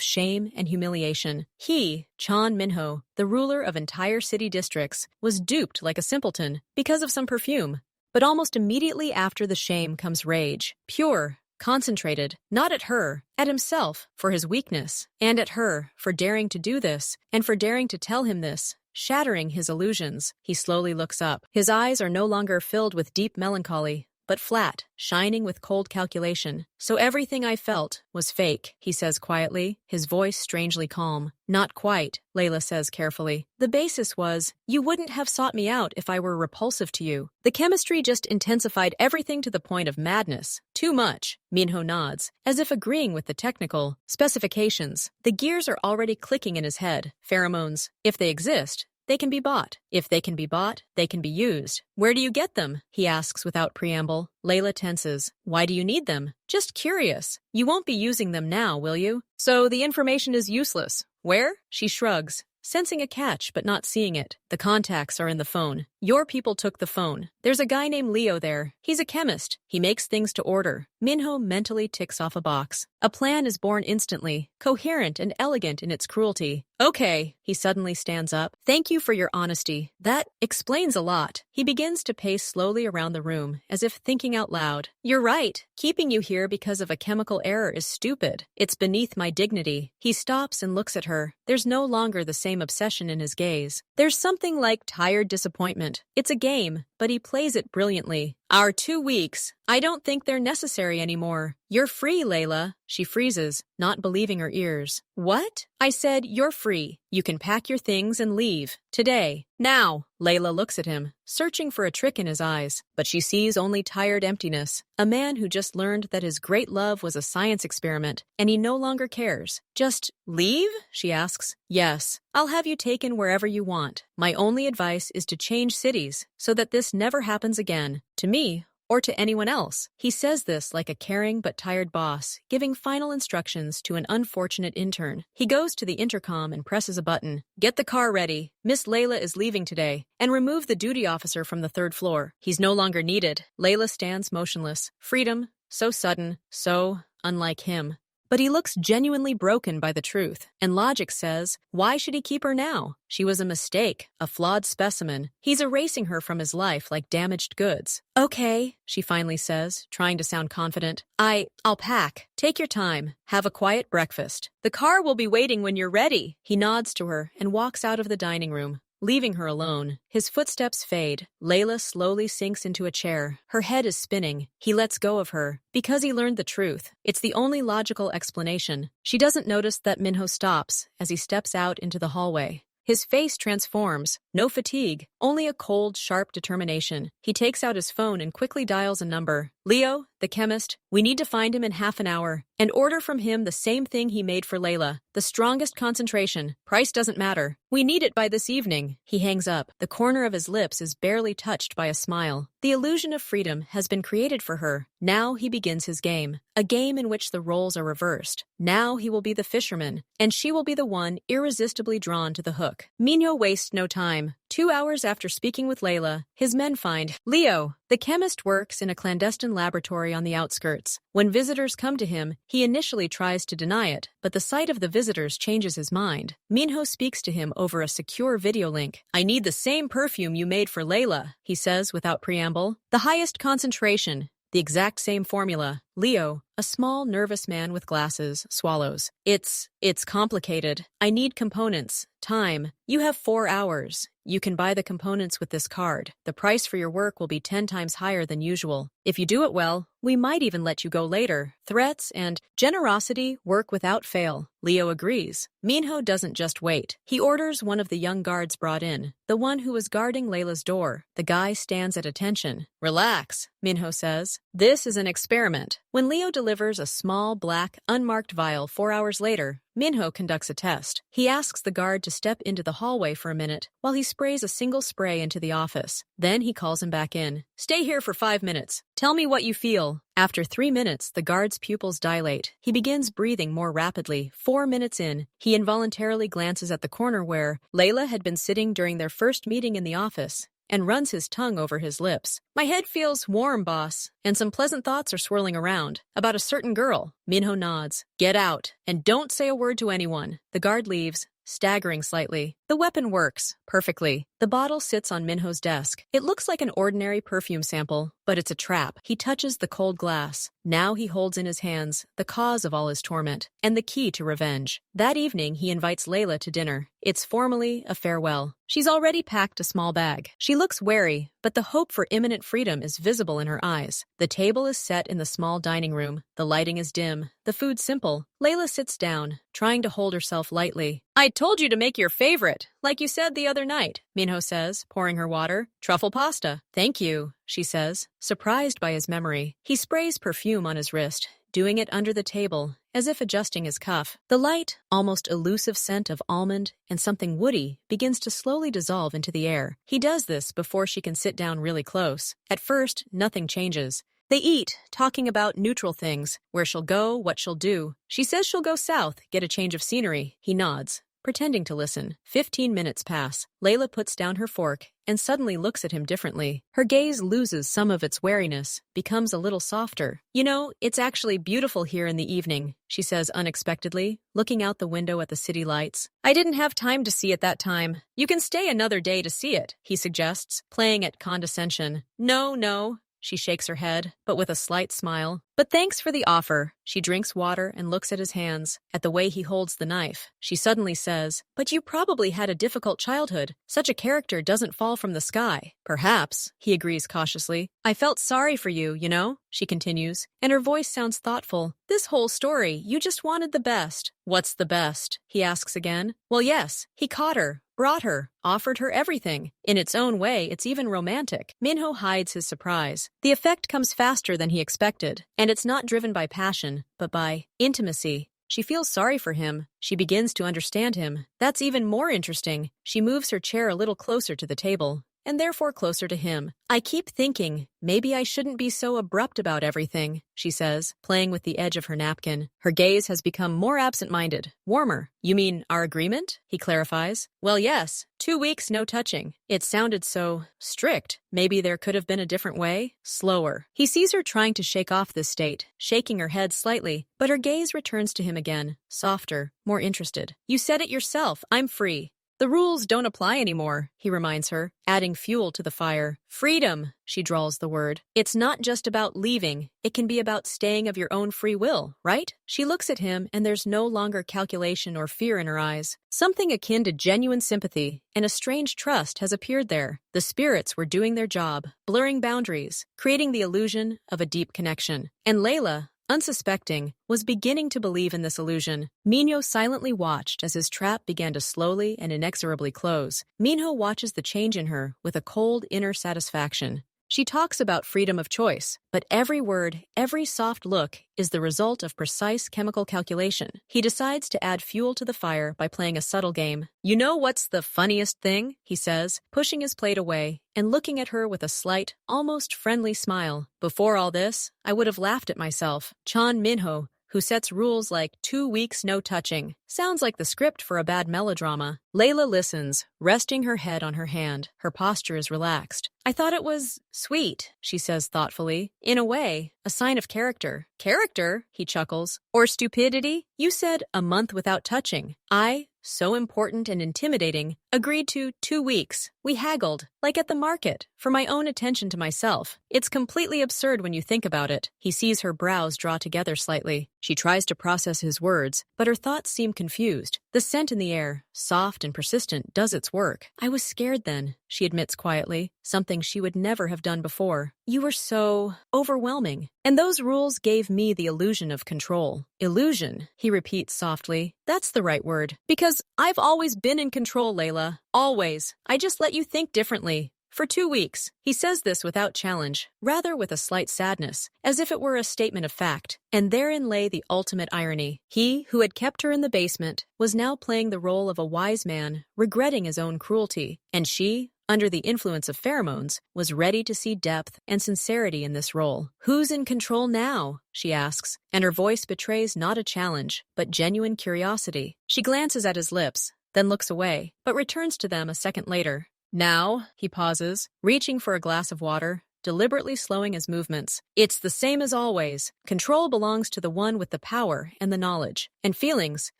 shame and humiliation. He, Chan Minho, the ruler of entire city districts, was duped like a simpleton because of some perfume. But almost immediately after the shame comes rage. Pure, concentrated, not at her, at himself for his weakness, and at her for daring to do this, and for daring to tell him this, shattering his illusions. He slowly looks up. His eyes are no longer filled with deep melancholy, but flat, shining with cold calculation. So everything I felt was fake, he says quietly, his voice strangely calm. Not quite, Layla says carefully. The basis was, you wouldn't have sought me out if I were repulsive to you. The chemistry just intensified everything to the point of madness. Too much. Minho nods, as if agreeing with the technical specifications. The gears are already clicking in his head. Pheromones, if they exist, they can be bought. If they can be bought, they can be used. Where do you get them? He asks without preamble. Layla tenses. Why do you need them? Just curious. You won't be using them now, will you? So the information is useless. Where? She shrugs, sensing a catch but not seeing it. The contacts are in the phone. Your people took the phone. There's a guy named Leo there. He's a chemist. He makes things to order. Minho mentally ticks off a box. A plan is born instantly, coherent and elegant in its cruelty. Okay, he suddenly stands up. Thank you for your honesty. That explains a lot. He begins to pace slowly around the room, as if thinking out loud. You're right. Keeping you here because of a chemical error is stupid. It's beneath my dignity. He stops and looks at her. There's no longer the same obsession in his gaze. There's something like tired disappointment. It's a game, but he plays it brilliantly. Our 2 weeks. I don't think they're necessary anymore. You're free, Layla. She freezes, not believing her ears. What? I said, you're free. You can pack your things and leave. Today. Now. Layla looks at him, searching for a trick in his eyes, but she sees only tired emptiness. A man who just learned that his great love was a science experiment, and he no longer cares. Just leave? She asks. Yes. I'll have you taken wherever you want. My only advice is to change cities, so that this never happens again. To me, or to anyone else. He says this like a caring but tired boss, giving final instructions to an unfortunate intern. He goes to the intercom and presses a button. Get the car ready. Miss Layla is leaving today. And remove the duty officer from the 3rd floor. He's no longer needed. Layla stands motionless. Freedom, so sudden, so unlike him. But he looks genuinely broken by the truth, and logic says, why should he keep her now? She was a mistake, a flawed specimen. He's erasing her from his life like damaged goods. Okay, she finally says, trying to sound confident. I'll pack. Take your time. Have a quiet breakfast. The car will be waiting when you're ready. He nods to her and walks out of the dining room. leaving her alone. His footsteps fade. Layla slowly sinks into a chair. Her head is spinning. He lets go of her. Because he learned the truth. It's the only logical explanation. She doesn't notice that Minho stops as he steps out into the hallway. His face transforms. No fatigue, only a cold, sharp determination. He takes out his phone and quickly dials a number. Leo, the chemist, we need to find him in half an hour and order from him the same thing he made for Layla. The strongest concentration. Price doesn't matter. We need it by this evening. He hangs up. The corner of his lips is barely touched by a smile. The illusion of freedom has been created for her. Now he begins his game. A game in which the roles are reversed. Now he will be the fisherman, and she will be the one irresistibly drawn to the hook. Minho wastes no time. 2 hours after speaking with Layla, his men find Leo. The chemist works in a clandestine laboratory on the outskirts. When visitors come to him, he initially tries to deny it, but the sight of the visitors changes his mind. Minho speaks to him over a secure video link. I need the same perfume you made for Layla, he says without preamble. The highest concentration. The exact same formula. Leo, a small, nervous man with glasses, swallows. It's complicated. I need components. Time. You have 4 hours. You can buy the components with this card. The price for your work will be 10 times higher than usual. If you do it well, we might even let you go later. Threats and generosity work without fail. Leo agrees. Minho doesn't just wait. He orders one of the young guards brought in, the one who was guarding Layla's door. The guy stands at attention. Relax, Minho says. This is an experiment. When Leo delivers a small, black, unmarked vial 4 hours later, Minho conducts a test. He asks the guard to step into the hallway for a minute while he sprays a single spray into the office. Then he calls him back in. Stay here for 5 minutes. Tell me what you feel. After 3 minutes, the guard's pupils dilate. He begins breathing more rapidly. 4 minutes in, he involuntarily glances at the corner where Layla had been sitting during their first meeting in the office and runs his tongue over his lips. My head feels warm, boss, and some pleasant thoughts are swirling around. About a certain girl. Minho nods. Get out, and don't say a word to anyone. The guard leaves, staggering slightly. The weapon works perfectly. The bottle sits on Minho's desk. It looks like an ordinary perfume sample, but it's a trap. He touches the cold glass. Now he holds in his hands the cause of all his torment and the key to revenge. That evening, he invites Layla to dinner. It's formally a farewell. She's already packed a small bag. She looks wary, but the hope for imminent freedom is visible in her eyes. The table is set in the small dining room. The lighting is dim. The food simple. Layla sits down, trying to hold herself lightly. I told you to make your favorite, like you said the other night, Minho says, pouring her water. Truffle pasta. Thank you, she says, surprised by his memory. He sprays perfume on his wrist, doing it under the table, as if adjusting his cuff. The light, almost elusive scent of almond and something woody begins to slowly dissolve into the air. He does this before she can sit down really close. At first, nothing changes. They eat, talking about neutral things, where she'll go, what she'll do. She says she'll go south, get a change of scenery. He nods, pretending to listen. 15 minutes pass. Layla puts down her fork and suddenly looks at him differently. Her gaze loses some of its wariness, becomes a little softer. You know, it's actually beautiful here in the evening, she says unexpectedly, looking out the window at the city lights. I didn't have time to see it that time. You can stay another day to see it, he suggests, playing at condescension. No. She shakes her head, but with a slight smile. But thanks for the offer. She drinks water and looks at his hands, at the way he holds the knife. She suddenly says, but you probably had a difficult childhood. Such a character doesn't fall from the sky. Perhaps, he agrees cautiously. I felt sorry for you, you know, she continues, and her voice sounds thoughtful. This whole story, you just wanted the best. What's the best? He asks again. Well, yes, he caught her. Brought her, offered her everything. In its own way, it's even romantic. Minho hides his surprise. The effect comes faster than he expected, and it's not driven by passion, but by intimacy. She feels sorry for him. She begins to understand him. That's even more interesting. She moves her chair a little closer to the table, and therefore closer to him. I keep thinking, maybe I shouldn't be so abrupt about everything, she says, playing with the edge of her napkin. Her gaze has become more absent-minded, warmer. You mean our agreement? He clarifies. Well, yes. 2 weeks, no touching. It sounded so strict. Maybe there could have been a different way? Slower. He sees her trying to shake off this state, shaking her head slightly, but her gaze returns to him again, softer, more interested. You said it yourself. I'm free. The rules don't apply anymore, he reminds her, adding fuel to the fire. Freedom, she drawls the word. It's not just about leaving. It can be about staying of your own free will, right? She looks at him, and there's no longer calculation or fear in her eyes. Something akin to genuine sympathy and a strange trust has appeared there. The spirits were doing their job, blurring boundaries, creating the illusion of a deep connection. And Layla, unsuspecting, was beginning to believe in this illusion. Minho silently watched as his trap began to slowly and inexorably close. Minho watches the change in her with a cold inner satisfaction. She talks about freedom of choice, but every word, every soft look is the result of precise chemical calculation. He decides to add fuel to the fire by playing a subtle game. You know what's the funniest thing? He says, pushing his plate away and looking at her with a slight, almost friendly smile. Before all this, I would have laughed at myself. Chan Minho, who sets rules like 2 weeks no touching. Sounds like the script for a bad melodrama. Layla listens, resting her head on her hand. Her posture is relaxed. I thought it was sweet, she says thoughtfully. In a way, a sign of character. Character? He chuckles. Or stupidity? You said a month without touching. I, so important and intimidating, agreed to 2 weeks. We haggled, like at the market, for my own attention to myself. It's completely absurd when you think about it. He sees her brows draw together slightly. She tries to process his words, but her thoughts seem confused. The scent in the air, soft and persistent, does its work. I was scared then, she admits quietly, something she would never have done before. You were so overwhelming. And those rules gave me the illusion of control. Illusion, he repeats softly. That's the right word. Because I've always been in control, Layla. Always. I just let you think differently. For 2 weeks. He says this without challenge, rather with a slight sadness, as if it were a statement of fact. And therein lay the ultimate irony. He, who had kept her in the basement, was now playing the role of a wise man, regretting his own cruelty. And she, under the influence of pheromones, was ready to see depth and sincerity in this role. Who's in control now? She asks, and her voice betrays not a challenge, but genuine curiosity. She glances at his lips, then looks away, but returns to them a second later. Now, he pauses, reaching for a glass of water, deliberately slowing his movements. It's the same as always. Control belongs to the one with the power and the knowledge. And feelings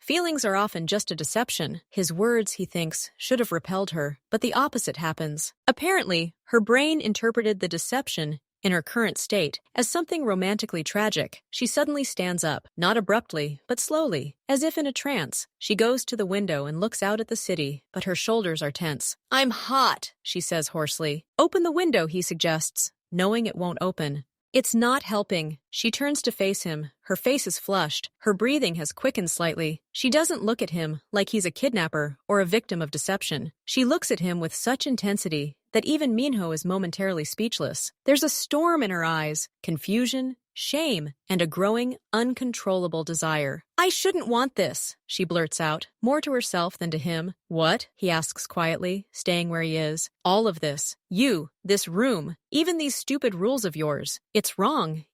are often just a deception. His words, he thinks, should have repelled her, but the opposite happens. Apparently, her brain interpreted the deception in her current state as something romantically tragic. She suddenly stands up, not abruptly, but slowly, as if in a trance. She goes to the window and looks out at the city, but her shoulders are tense. I'm hot, she says hoarsely. Open the window, he suggests, knowing it won't open. It's not helping. She turns to face him. Her face is flushed. Her breathing has quickened slightly. She doesn't look at him like he's a kidnapper or a victim of deception. She looks at him with such intensity that even Minho is momentarily speechless. There's a storm in her eyes, confusion, shame, and a growing, uncontrollable desire. I shouldn't want this, she blurts out, more to herself than to him. What? He asks quietly, staying where he is. All of this. You, this room, even these stupid rules of yours. It's wrong.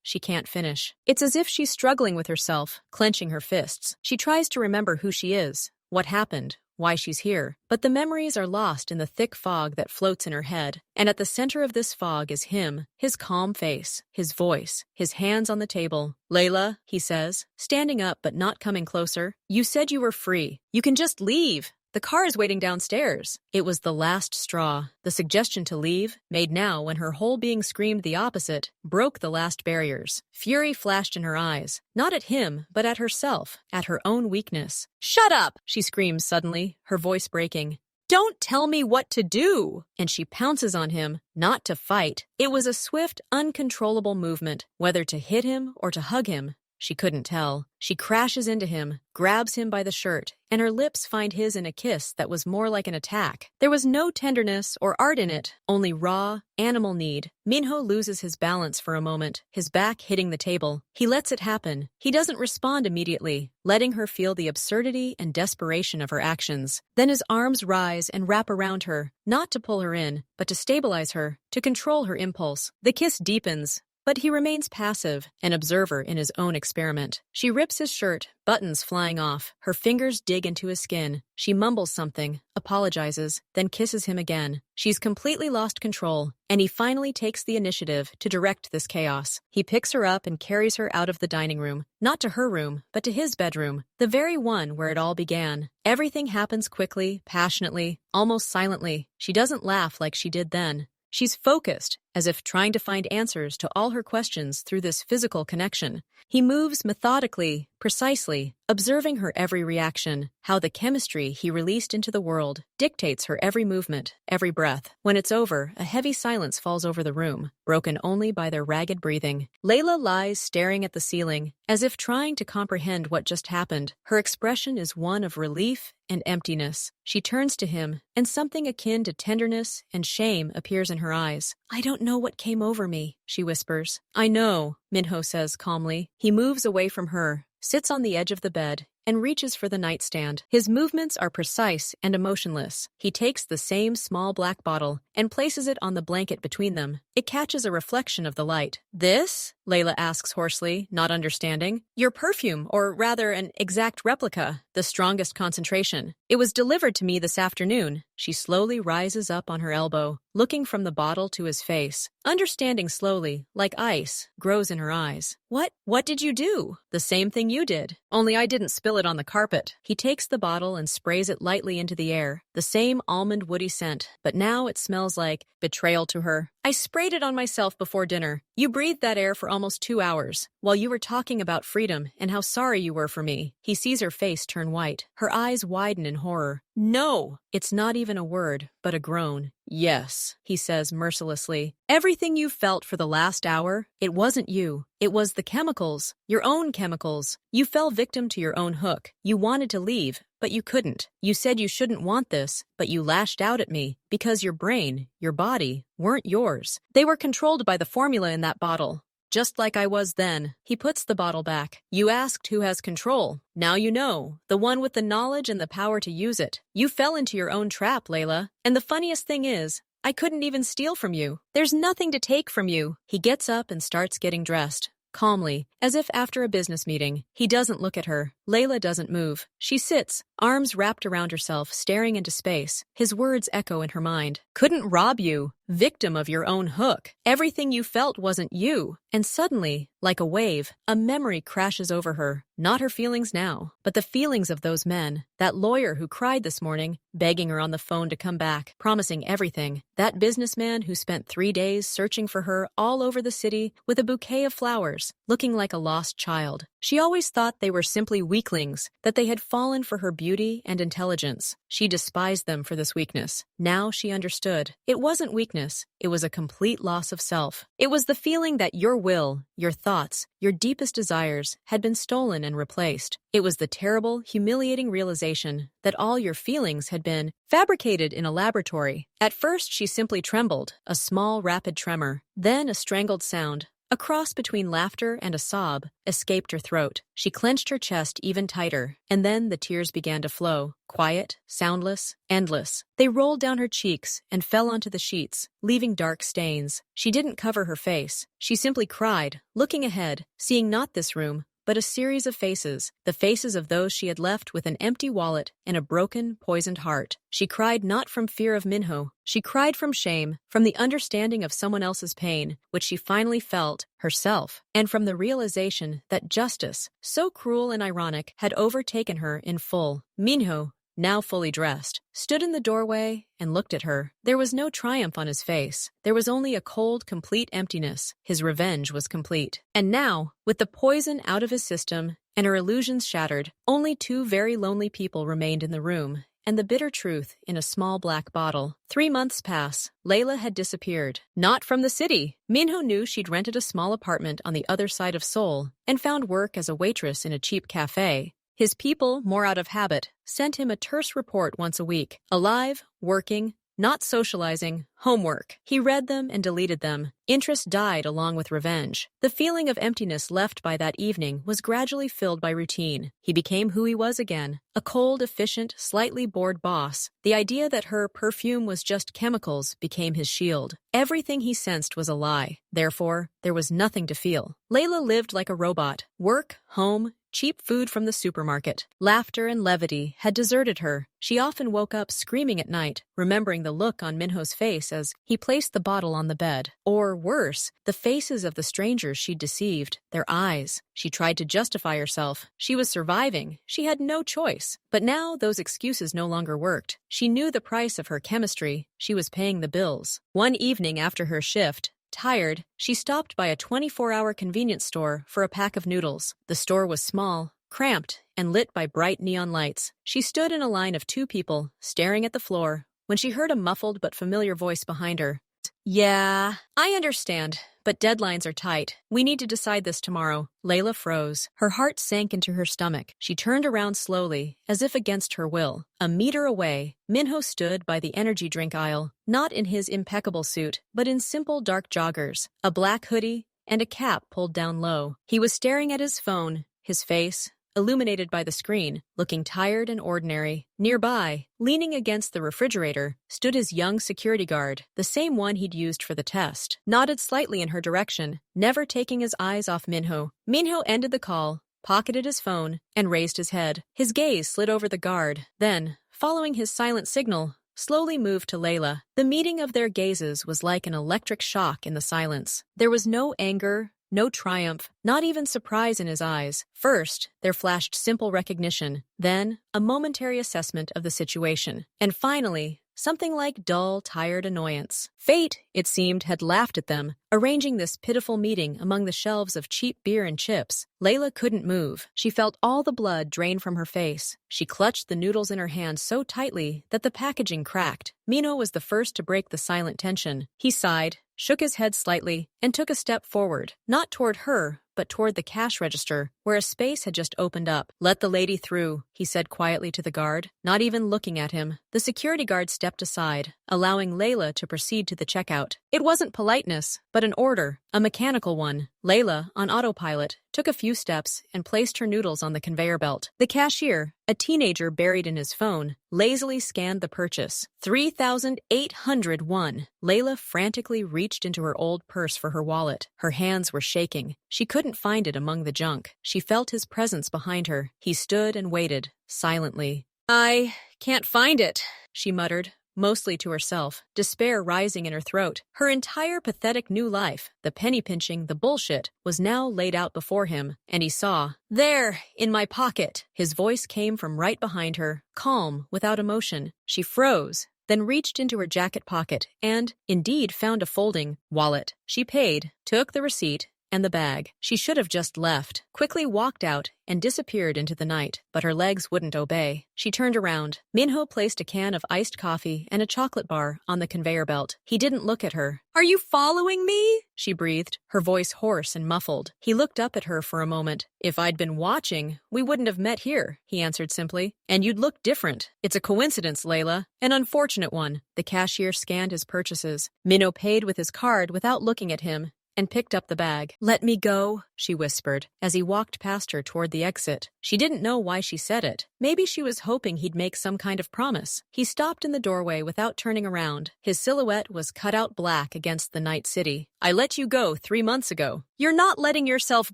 She can't finish. It's as if she's struggling with herself, clenching her fists. She tries to remember who she is, what happened, why she's here. But the memories are lost in the thick fog that floats in her head. And at the center of this fog is him, his calm face, his voice, his hands on the table. Layla, he says, standing up but not coming closer. You said you were free. You can just leave. The car is waiting downstairs. It was the last straw. The suggestion to leave, made now when her whole being screamed the opposite, broke the last barriers. Fury flashed in her eyes, not at him, but at herself, at her own weakness. Shut up, she screams suddenly, her voice breaking. Don't tell me what to do! And she pounces on him, not to fight. It was a swift, uncontrollable movement, whether to hit him or to hug him. She couldn't tell. She crashes into him, grabs him by the shirt, and her lips find his in a kiss that was more like an attack. There was no tenderness or art in it, only raw, animal need. Minho loses his balance for a moment, his back hitting the table. He lets it happen. He doesn't respond immediately, letting her feel the absurdity and desperation of her actions. Then his arms rise and wrap around her, not to pull her in, but to stabilize her, to control her impulse. The kiss deepens, But he remains passive, an observer in his own experiment. She rips his shirt, buttons flying off. Her fingers dig into his skin. She mumbles something, apologizes, then kisses him again. She's completely lost control, and he finally takes the initiative to direct this chaos. He picks her up and carries her out of the dining room, not to her room, but to his bedroom, the very one where it all began. Everything happens quickly, passionately, almost silently. She doesn't laugh like she did then. She's focused, as if trying to find answers to all her questions through this physical connection. He moves methodically, precisely, observing her every reaction, how the chemistry he released into the world dictates her every movement, every breath. When it's over, a heavy silence falls over the room, broken only by their ragged breathing. Layla lies staring at the ceiling, as if trying to comprehend what just happened. Her expression is one of relief and emptiness. She turns to him, and something akin to tenderness and shame appears in her eyes. "I don't know what came over me," she whispers. "I know," Minho says calmly. He moves away from her, sits on the edge of the bed, and reaches for the nightstand. His movements are precise and emotionless. He takes the same small black bottle and places it on the blanket between them. It catches a reflection of the light. "This?" Layla asks hoarsely, not understanding. "Your perfume, or rather an exact replica, the strongest concentration. It was delivered to me this afternoon." She slowly rises up on her elbow, looking from the bottle to his face. Understanding slowly, like ice, grows in her eyes. What did you do?" "The same thing you did, only I didn't spill it on the carpet." He takes the bottle and sprays it lightly into the air, the same almond woody scent, but now it smells like betrayal to her. "I sprayed it on myself before dinner. You breathed that air for almost 2 hours, while you were talking about freedom and how sorry you were for me." He sees her face turn white. Her eyes widen in horror. "No!" It's not even a word, but a groan. "Yes," he says mercilessly. "Everything you felt for the last hour, it wasn't you. It was the chemicals, your own chemicals. You fell victim to your own hook. You wanted to leave, but you couldn't. You said you shouldn't want this, but you lashed out at me because your brain, your body, weren't yours. They were controlled by the formula in that bottle. Just like I was then." He puts the bottle back. "You asked who has control. Now you know. The one with the knowledge and the power to use it. You fell into your own trap, Layla. And the funniest thing is, I couldn't even steal from you. There's nothing to take from you." He gets up and starts getting dressed. Calmly, as if after a business meeting. He doesn't look at her. Layla doesn't move. She sits, arms wrapped around herself, staring into space. His words echo in her mind. "Couldn't rob you. Victim of your own hook. Everything you felt wasn't you." And suddenly, like a wave, a memory crashes over her. Not her feelings now, but the feelings of those men. That lawyer who cried this morning, begging her on the phone to come back, promising everything. That businessman who spent 3 days searching for her all over the city with a bouquet of flowers, looking like a lost child. She always thought they were simply weaklings, that they had fallen for her beauty and intelligence. She despised them for this weakness. Now she understood. It wasn't weakness. It was a complete loss of self. It was the feeling that your will, your thoughts, your deepest desires had been stolen and replaced. It was the terrible, humiliating realization that all your feelings had been fabricated in a laboratory. At first, she simply trembled, a small, rapid tremor, then a strangled sound. A cross between laughter and a sob escaped her throat. She clenched her chest even tighter, and then the tears began to flow, quiet, soundless, endless. They rolled down her cheeks and fell onto the sheets, leaving dark stains. She didn't cover her face. She simply cried, looking ahead, seeing not this room, but a series of faces, the faces of those she had left with an empty wallet and a broken, poisoned heart. She cried not from fear of Minho. She cried from shame, from the understanding of someone else's pain, which she finally felt, herself, and from the realization that justice, so cruel and ironic, had overtaken her in full. Minho, now fully dressed, stood in the doorway and looked at her. There was no triumph on his face. There was only a cold, complete emptiness. His revenge was complete. And now, with the poison out of his system and her illusions shattered, only 2 very lonely people remained in the room, and the bitter truth in a small black bottle. 3 months pass. Layla had disappeared. Not from the city. Minho knew she'd rented a small apartment on the other side of Seoul and found work as a waitress in a cheap cafe. His people, more out of habit, sent him a terse report once a week. Alive, working, not socializing, homework. He read them and deleted them. Interest died along with revenge. The feeling of emptiness left by that evening was gradually filled by routine. He became who he was again, a cold, efficient, slightly bored boss. The idea that her perfume was just chemicals became his shield. Everything he sensed was a lie. Therefore, there was nothing to feel. Layla lived like a robot. Work, home, cheap food from the supermarket. Laughter and levity had deserted her. She often woke up screaming at night, remembering the look on Minho's face as he placed the bottle on the bed. Or worse, the faces of the strangers she'd deceived, their eyes. She tried to justify herself. She was surviving. She had no choice. But now those excuses no longer worked. She knew the price of her chemistry. She was paying the bills. One evening after her shift, tired, she stopped by a 24-hour convenience store for a pack of noodles. The store was small, cramped, and lit by bright neon lights. She stood in a line of 2 people, staring at the floor, when she heard a muffled but familiar voice behind her. "Yeah, I understand, but deadlines are tight. We need to decide this tomorrow." Layla froze. Her heart sank into her stomach. She turned around slowly, as if against her will. A meter away, Minho stood by the energy drink aisle, not in his impeccable suit, but in simple dark joggers, a black hoodie, and a cap pulled down low. He was staring at his phone, his face illuminated by the screen, looking tired and ordinary. Nearby, leaning against the refrigerator, stood his young security guard, the same one he'd used for the test. Nodded slightly in her direction, never taking his eyes off Minho. Minho ended the call, pocketed his phone, and raised his head. His gaze slid over the guard, then, following his silent signal, slowly moved to Layla. The meeting of their gazes was like an electric shock in the silence. There was no anger, no triumph, not even surprise in his eyes. First, there flashed simple recognition, then a momentary assessment of the situation, and finally, something like dull, tired annoyance. Fate, it seemed, had laughed at them, arranging this pitiful meeting among the shelves of cheap beer and chips. Layla couldn't move. She felt all the blood drain from her face. She clutched the noodles in her hand so tightly that the packaging cracked. Minho was the first to break the silent tension. He sighed, shook his head slightly, and took a step forward, not toward her, but toward the cash register, where a space had just opened up. "Let the lady through," he said quietly to the guard, not even looking at him. The security guard stepped aside, allowing Layla to proceed to the checkout. It wasn't politeness, but an order, a mechanical one. Layla, on autopilot, took a few steps and placed her noodles on the conveyor belt. The cashier, a teenager buried in his phone, lazily scanned the purchase. 3,801. Layla frantically reached into her old purse for her wallet. Her hands were shaking. She couldn't find it among the junk. She felt his presence behind her. He stood and waited, silently. "I can't find it," she muttered, mostly to herself, despair rising in her throat. Her entire pathetic new life, the penny pinching, the bullshit, was now laid out before him, and he saw. "There, in my pocket." His voice came from right behind her, calm, without emotion. She froze, then reached into her jacket pocket and, indeed, found a folding wallet. She paid, took the receipt, and the bag. She should have just left, quickly walked out, and disappeared into the night, but her legs wouldn't obey. She turned around. Minho placed a can of iced coffee and a chocolate bar on the conveyor belt. He didn't look at her. "Are you following me?" she breathed, her voice hoarse and muffled. He looked up at her for a moment. "If I'd been watching, we wouldn't have met here," he answered simply. "And you'd look different. It's a coincidence, Layla. An unfortunate one." The cashier scanned his purchases. Minho paid with his card without looking at him, and picked up the bag. "Let me go," she whispered, as he walked past her toward the exit. She didn't know why she said it. Maybe she was hoping he'd make some kind of promise. He stopped in the doorway without turning around. His silhouette was cut out black against the night city. "I let you go 3 months ago. You're not letting yourself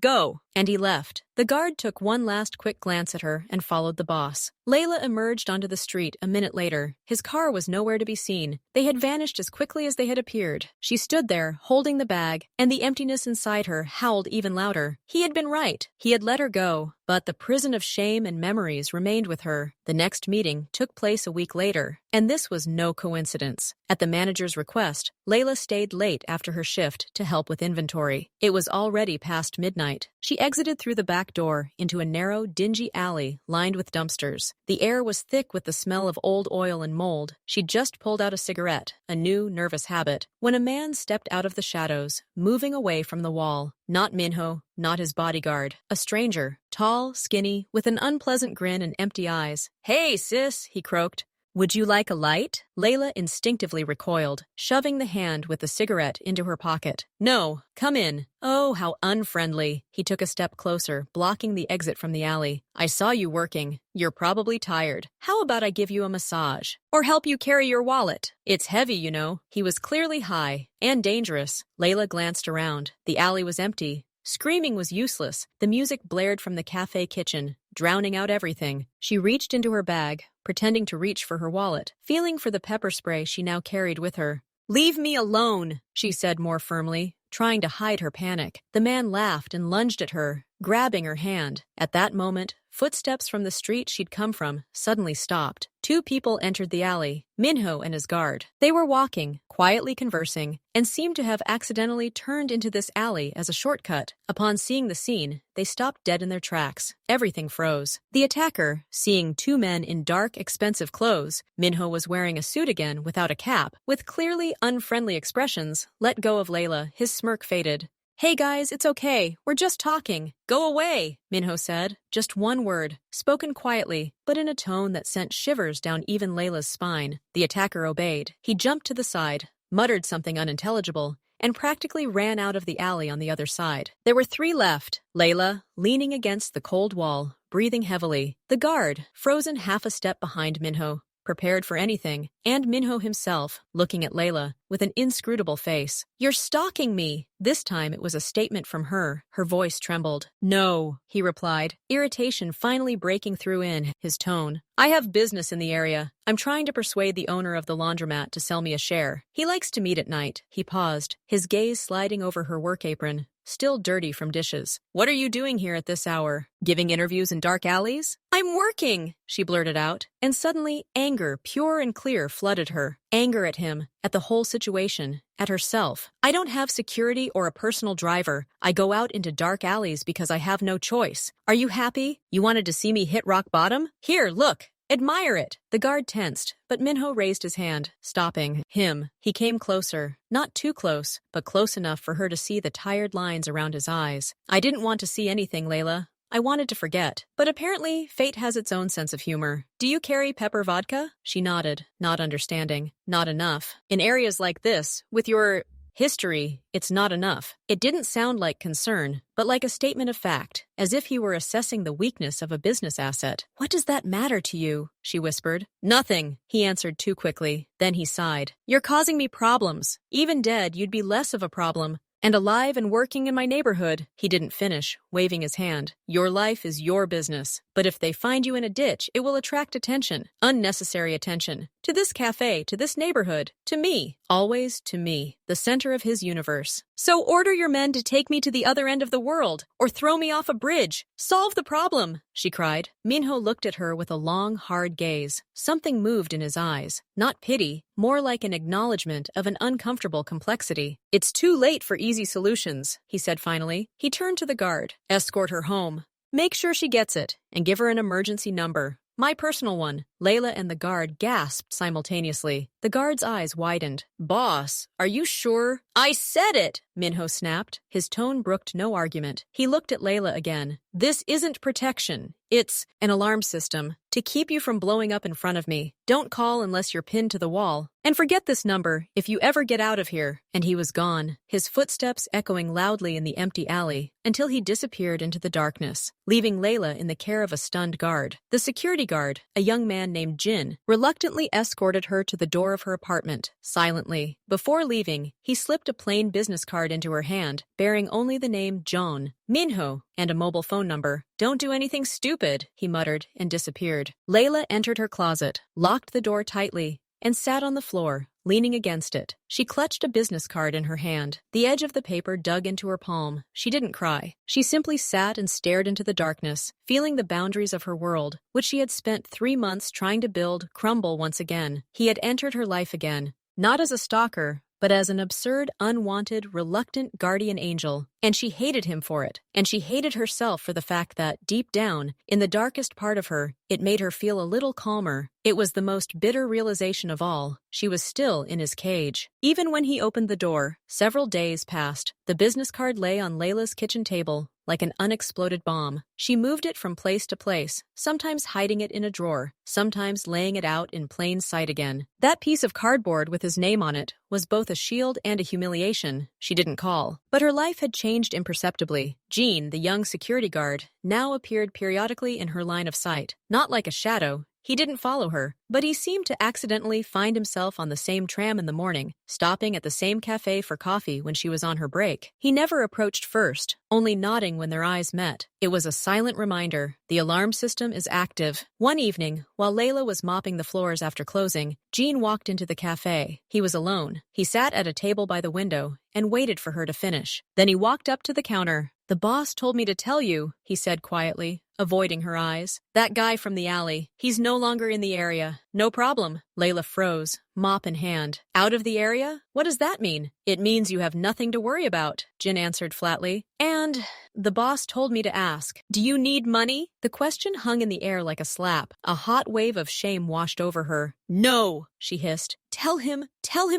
go." And he left. The guard took one last quick glance at her and followed the boss. Layla emerged onto the street a minute later. His car was nowhere to be seen. They had vanished as quickly as they had appeared. She stood there, holding the bag, and the emptiness inside her howled even louder. He had been right. He had let her go. But the prison of shame and memories remained with her. The next meeting took place a week later, and this was no coincidence. At the manager's request, Layla stayed late after her shift to help with inventory. It was already past midnight. She exited through the back door into a narrow, dingy alley lined with dumpsters. The air was thick with the smell of old oil and mold. She'd just pulled out a cigarette, a new, nervous habit, when a man stepped out of the shadows, moving away from the wall. Not Minho, not his bodyguard. A stranger, tall, skinny, with an unpleasant grin and empty eyes. "Hey, sis," he croaked. Would you like a light? Layla instinctively recoiled, shoving the hand with the cigarette into her pocket. No, come in. Oh, how unfriendly. He took a step closer, blocking the exit from the alley. I saw you working. You're probably tired. How about I give you a massage? Or help you carry your wallet? It's heavy, you know. He was clearly high and dangerous. Layla glanced around. The alley was empty. Screaming was useless. The music blared from the cafe kitchen, drowning out everything. She reached into her bag, pretending to reach for her wallet, feeling for the pepper spray she now carried with her. Leave me alone, she said more firmly, trying to hide her panic. The man laughed and lunged at her, grabbing her hand. At that moment, footsteps from the street she'd come from suddenly stopped. Two people entered the alley, Minho and his guard. They were walking, quietly conversing, and seemed to have accidentally turned into this alley as a shortcut. Upon seeing the scene, they stopped dead in their tracks. Everything froze. The attacker, seeing two men in dark, expensive clothes, Minho was wearing a suit again without a cap, with clearly unfriendly expressions, let go of Layla. His smirk faded. Hey guys, it's okay. We're just talking. Go away, Minho said. Just one word, spoken quietly, but in a tone that sent shivers down even Layla's spine. The attacker obeyed. He jumped to the side, muttered something unintelligible, and practically ran out of the alley on the other side. There were three left. Layla, leaning against the cold wall, breathing heavily. The guard, frozen half a step behind Minho, prepared for anything, and Minho himself, looking at Layla with an inscrutable face. You're stalking me! This time it was a statement from her. Her voice trembled. No, he replied, irritation finally breaking through in his tone. I have business in the area. I'm trying to persuade the owner of the laundromat to sell me a share. He likes to meet at night. He paused, his gaze sliding over her work apron, still dirty from dishes. What are you doing here at this hour? Giving interviews in dark alleys? I'm working, she blurted out, and suddenly anger, pure and clear, flooded her. Anger at him, at the whole situation, at herself. I don't have security or a personal driver. I go out into dark alleys because I have no choice. Are you happy? You wanted to see me hit rock bottom? Here, look. Admire it. The guard tensed, but Minho raised his hand, stopping him. He came closer, not too close, but close enough for her to see the tired lines around his eyes. I didn't want to see anything, Layla. I wanted to forget. But apparently, fate has its own sense of humor. Do you carry pepper vodka? She nodded, not understanding. Not enough. In areas like this, with your history, it's not enough. It didn't sound like concern, but like a statement of fact, as if he were assessing the weakness of a business asset. What does that matter to you? She whispered. Nothing, he answered too quickly. Then he sighed. You're causing me problems. Even dead, you'd be less of a problem. And alive and working in my neighborhood. He didn't finish, waving his hand. Your life is your business. But if they find you in a ditch, it will attract attention. Unnecessary attention. To this cafe, to this neighborhood, to me. Always to me, the center of his universe. So order your men to take me to the other end of the world, or throw me off a bridge. Solve the problem, she cried. Minho looked at her with a long, hard gaze. Something moved in his eyes. Not pity, more like an acknowledgement of an uncomfortable complexity. It's too late for easy solutions, he said finally. He turned to the guard. Escort her home. Make sure she gets it, and give her an emergency number. My personal one. Layla and the guard gasped simultaneously. The guard's eyes widened. Boss, are you sure? I said it, Minho snapped. His tone brooked no argument. He looked at Layla again. This isn't protection. It's an alarm system to keep you from blowing up in front of me. Don't call unless you're pinned to the wall. And forget this number if you ever get out of here. And he was gone, his footsteps echoing loudly in the empty alley, until he disappeared into the darkness, leaving Layla in the care of a stunned guard. The security guard, a young man named Jin, reluctantly escorted her to the door of her apartment, silently. Before leaving, he slipped a plain business card into her hand, bearing only the name Joan, Minho, and a mobile phone number. Don't do anything stupid, he muttered, and disappeared. Layla entered her closet, locked the door tightly, and sat on the floor, leaning against it. She clutched a business card in her hand. The edge of the paper dug into her palm. She didn't cry. She simply sat and stared into the darkness, feeling the boundaries of her world, which she had spent 3 months trying to build, crumble once again. He had entered her life again, not as a stalker, but as an absurd, unwanted, reluctant guardian angel. And she hated him for it. And she hated herself for the fact that, deep down, in the darkest part of her, it made her feel a little calmer. It was the most bitter realization of all. She was still in his cage. Even when he opened the door, several days passed. The business card lay on Layla's kitchen table, like an unexploded bomb. She moved it from place to place, sometimes hiding it in a drawer, sometimes laying it out in plain sight again. That piece of cardboard with his name on it was both a shield and a humiliation she didn't call. But her life had changed imperceptibly. Gene, the young security guard, now appeared periodically in her line of sight. Not like a shadow. He didn't follow her, but he seemed to accidentally find himself on the same tram in the morning, stopping at the same cafe for coffee when she was on her break. He never approached first, only nodding when their eyes met. It was a silent reminder. The alarm system is active. One evening, while Layla was mopping the floors after closing, Gene walked into the cafe. He was alone. He sat at a table by the window and waited for her to finish. Then he walked up to the counter. "The boss told me to tell you," he said quietly, avoiding her eyes. "That guy from the alley. He's no longer in the area." "No problem." Layla froze, mop in hand. "Out of the area? What does that mean?" "It means you have nothing to worry about," Jin answered flatly. "And the boss told me to ask, do you need money?" The question hung in the air like a slap. A hot wave of shame washed over her. "No," she hissed. Tell him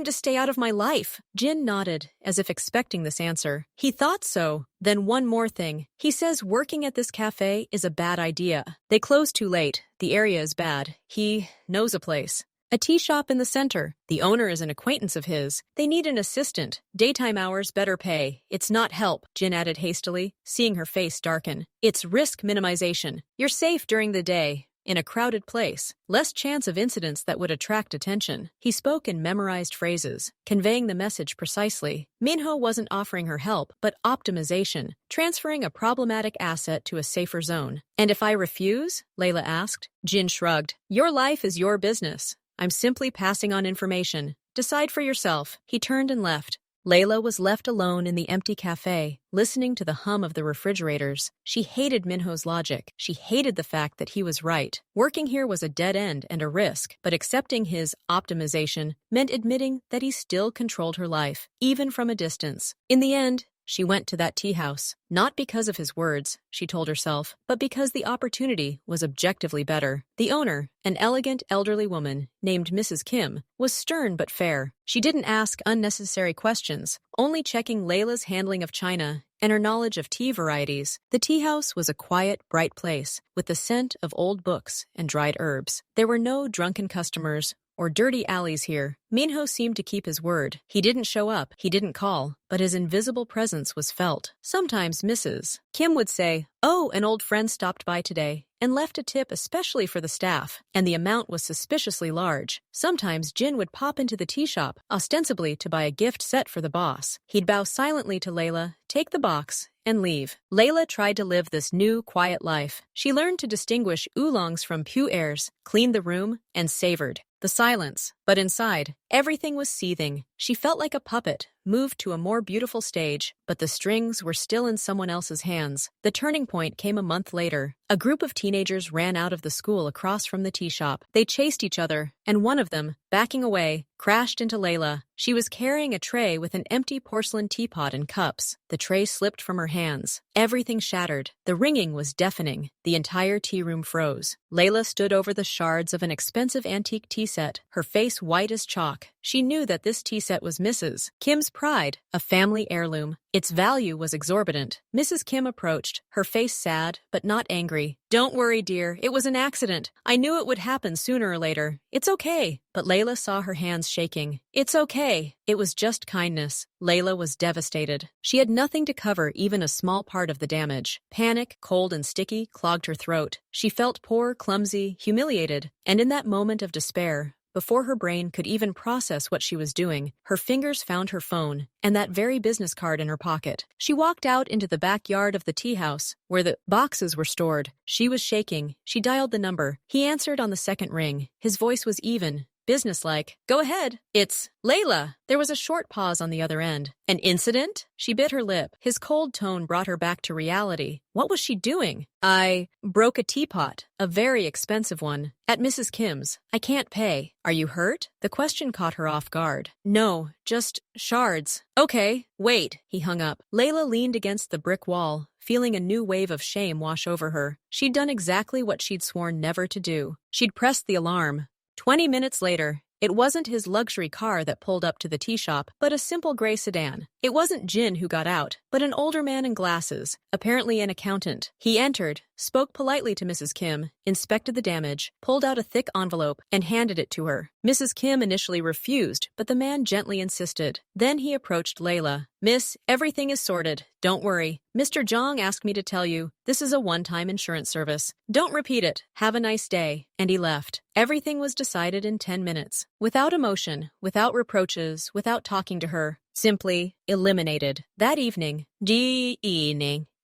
to stay out of my life." Jin nodded, as if expecting this answer. He thought so. Then one more thing. He says working at this cafe is a bad idea. They close too late. The area is bad. He knows a place. A tea shop in the center. The owner is an acquaintance of his. They need an assistant. Daytime hours, better pay. It's not help, Jin added hastily, seeing her face darken. It's risk minimization. You're safe during the day. In a crowded place, less chance of incidents that would attract attention. He spoke in memorized phrases, conveying the message precisely. Minho wasn't offering her help, but optimization, transferring a problematic asset to a safer zone. "And if I refuse?" Layla asked. Jin shrugged. "Your life is your business. I'm simply passing on information. Decide for yourself." He turned and left. Layla was left alone in the empty cafe, listening to the hum of the refrigerators. She hated Minho's logic. She hated the fact that he was right. Working here was a dead end and a risk, but accepting his optimization meant admitting that he still controlled her life, even from a distance. In the end, she went to that tea house, not because of his words, she told herself, but because the opportunity was objectively better. The owner, an elegant elderly woman named Mrs. Kim, was stern but fair. She didn't ask unnecessary questions, only checking Layla's handling of china and her knowledge of tea varieties. The tea house was a quiet, bright place, with the scent of old books and dried herbs. There were no drunken customers or dirty alleys here. Minho seemed to keep his word. He didn't show up, he didn't call, but his invisible presence was felt. Sometimes Mrs. Kim would say, "Oh, an old friend stopped by today," and left a tip especially for the staff, and the amount was suspiciously large. Sometimes Jin would pop into the tea shop, ostensibly to buy a gift set for the boss. He'd bow silently to Layla, take the box, and leave. Layla tried to live this new, quiet life. She learned to distinguish oolongs from pu-airs, cleaned the room, and savored the silence. But inside, everything was seething. She felt like a puppet, moved to a more beautiful stage, but the strings were still in someone else's hands. The turning point came a month later. A group of teenagers ran out of the school across from the tea shop. They chased each other, and one of them, backing away, crashed into Layla. She was carrying a tray with an empty porcelain teapot and cups. The tray slipped from her hands. Everything shattered. The ringing was deafening. The entire tea room froze. Layla stood over the shards of an expensive antique tea set, her face white as chalk. She knew that this tea set was Mrs. Kim's pride, a family heirloom. Its value was exorbitant. Mrs. Kim approached, her face sad but not angry. "Don't worry, dear. It was an accident. I knew it would happen sooner or later. It's okay." But Layla saw her hands shaking. "It's okay." It was just kindness. Layla was devastated. She had nothing to cover even a small part of the damage. Panic, cold and sticky, clogged her throat. She felt poor, clumsy, humiliated. And in that moment of despair, before her brain could even process what she was doing, her fingers found her phone and that very business card in her pocket. She walked out into the backyard of the tea house, where the boxes were stored. She was shaking. She dialed the number. He answered on the second ring. His voice was even, businesslike. "Go ahead. It's Layla." There was a short pause on the other end. "An incident?" She bit her lip. His cold tone brought her back to reality. What was she doing? "I broke a teapot, a very expensive one, at Mrs. Kim's. I can't pay." "Are you hurt?" The question caught her off guard. "No, just shards." "Okay, wait." He hung up. Layla leaned against the brick wall, feeling a new wave of shame wash over her. She'd done exactly what she'd sworn never to do. She'd pressed the alarm. 20 minutes later, It wasn't his luxury car that pulled up to the tea shop, but a simple gray sedan. It wasn't Jin who got out, but an older man in glasses, apparently an accountant. He entered, spoke politely to Mrs. Kim, inspected the damage, pulled out a thick envelope, and handed it to her. Mrs. Kim initially refused, but the man gently insisted. Then he approached Layla. "Miss, everything is sorted. Don't worry. Mr. Jong asked me to tell you, this is a one-time insurance service. Don't repeat it. Have a nice day." And he left. Everything was decided in 10 minutes. Without emotion, without reproaches, without talking to her. Simply eliminated. That evening,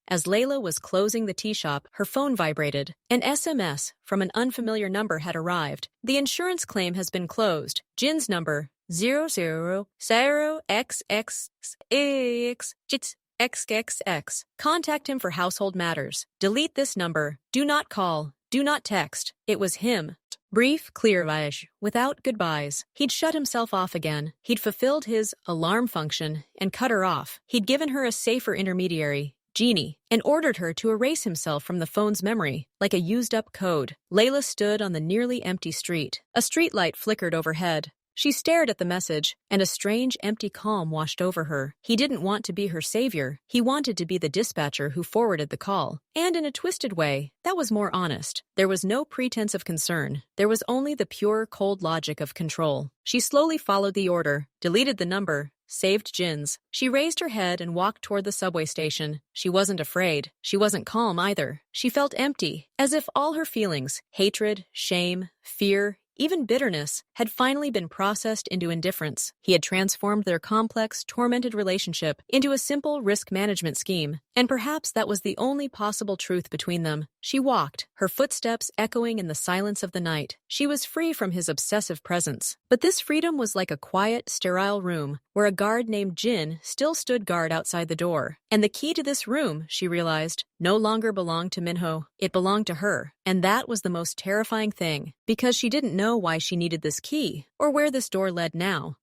as Layla was closing the tea shop, her phone vibrated. An SMS from an unfamiliar number had arrived. "The insurance claim has been closed. Jin's number, 000xxx. Contact him for household matters. Delete this number. Do not call. Do not text." It was him. Brief, clear voyage, without goodbyes. He'd shut himself off again. He'd fulfilled his alarm function and cut her off. He'd given her a safer intermediary, Jeannie, and ordered her to erase himself from the phone's memory, like a used-up code. Layla stood on the nearly empty street. A streetlight flickered overhead. She stared at the message, and a strange, empty calm washed over her. He didn't want to be her savior. He wanted to be the dispatcher who forwarded the call. And in a twisted way, that was more honest. There was no pretense of concern. There was only the pure, cold logic of control. She slowly followed the order, deleted the number, saved Jin's. She raised her head and walked toward the subway station. She wasn't afraid. She wasn't calm either. She felt empty, as if all her feelings, hatred, shame, fear, even bitterness, had finally been processed into indifference. He had transformed their complex, tormented relationship into a simple risk management scheme. And perhaps that was the only possible truth between them. She walked, her footsteps echoing in the silence of the night. She was free from his obsessive presence. But this freedom was like a quiet, sterile room, where a guard named Jin still stood guard outside the door. And the key to this room, she realized, no longer belonged to Minho. It belonged to her. And that was the most terrifying thing, because she didn't know why she needed this key, or where this door led now.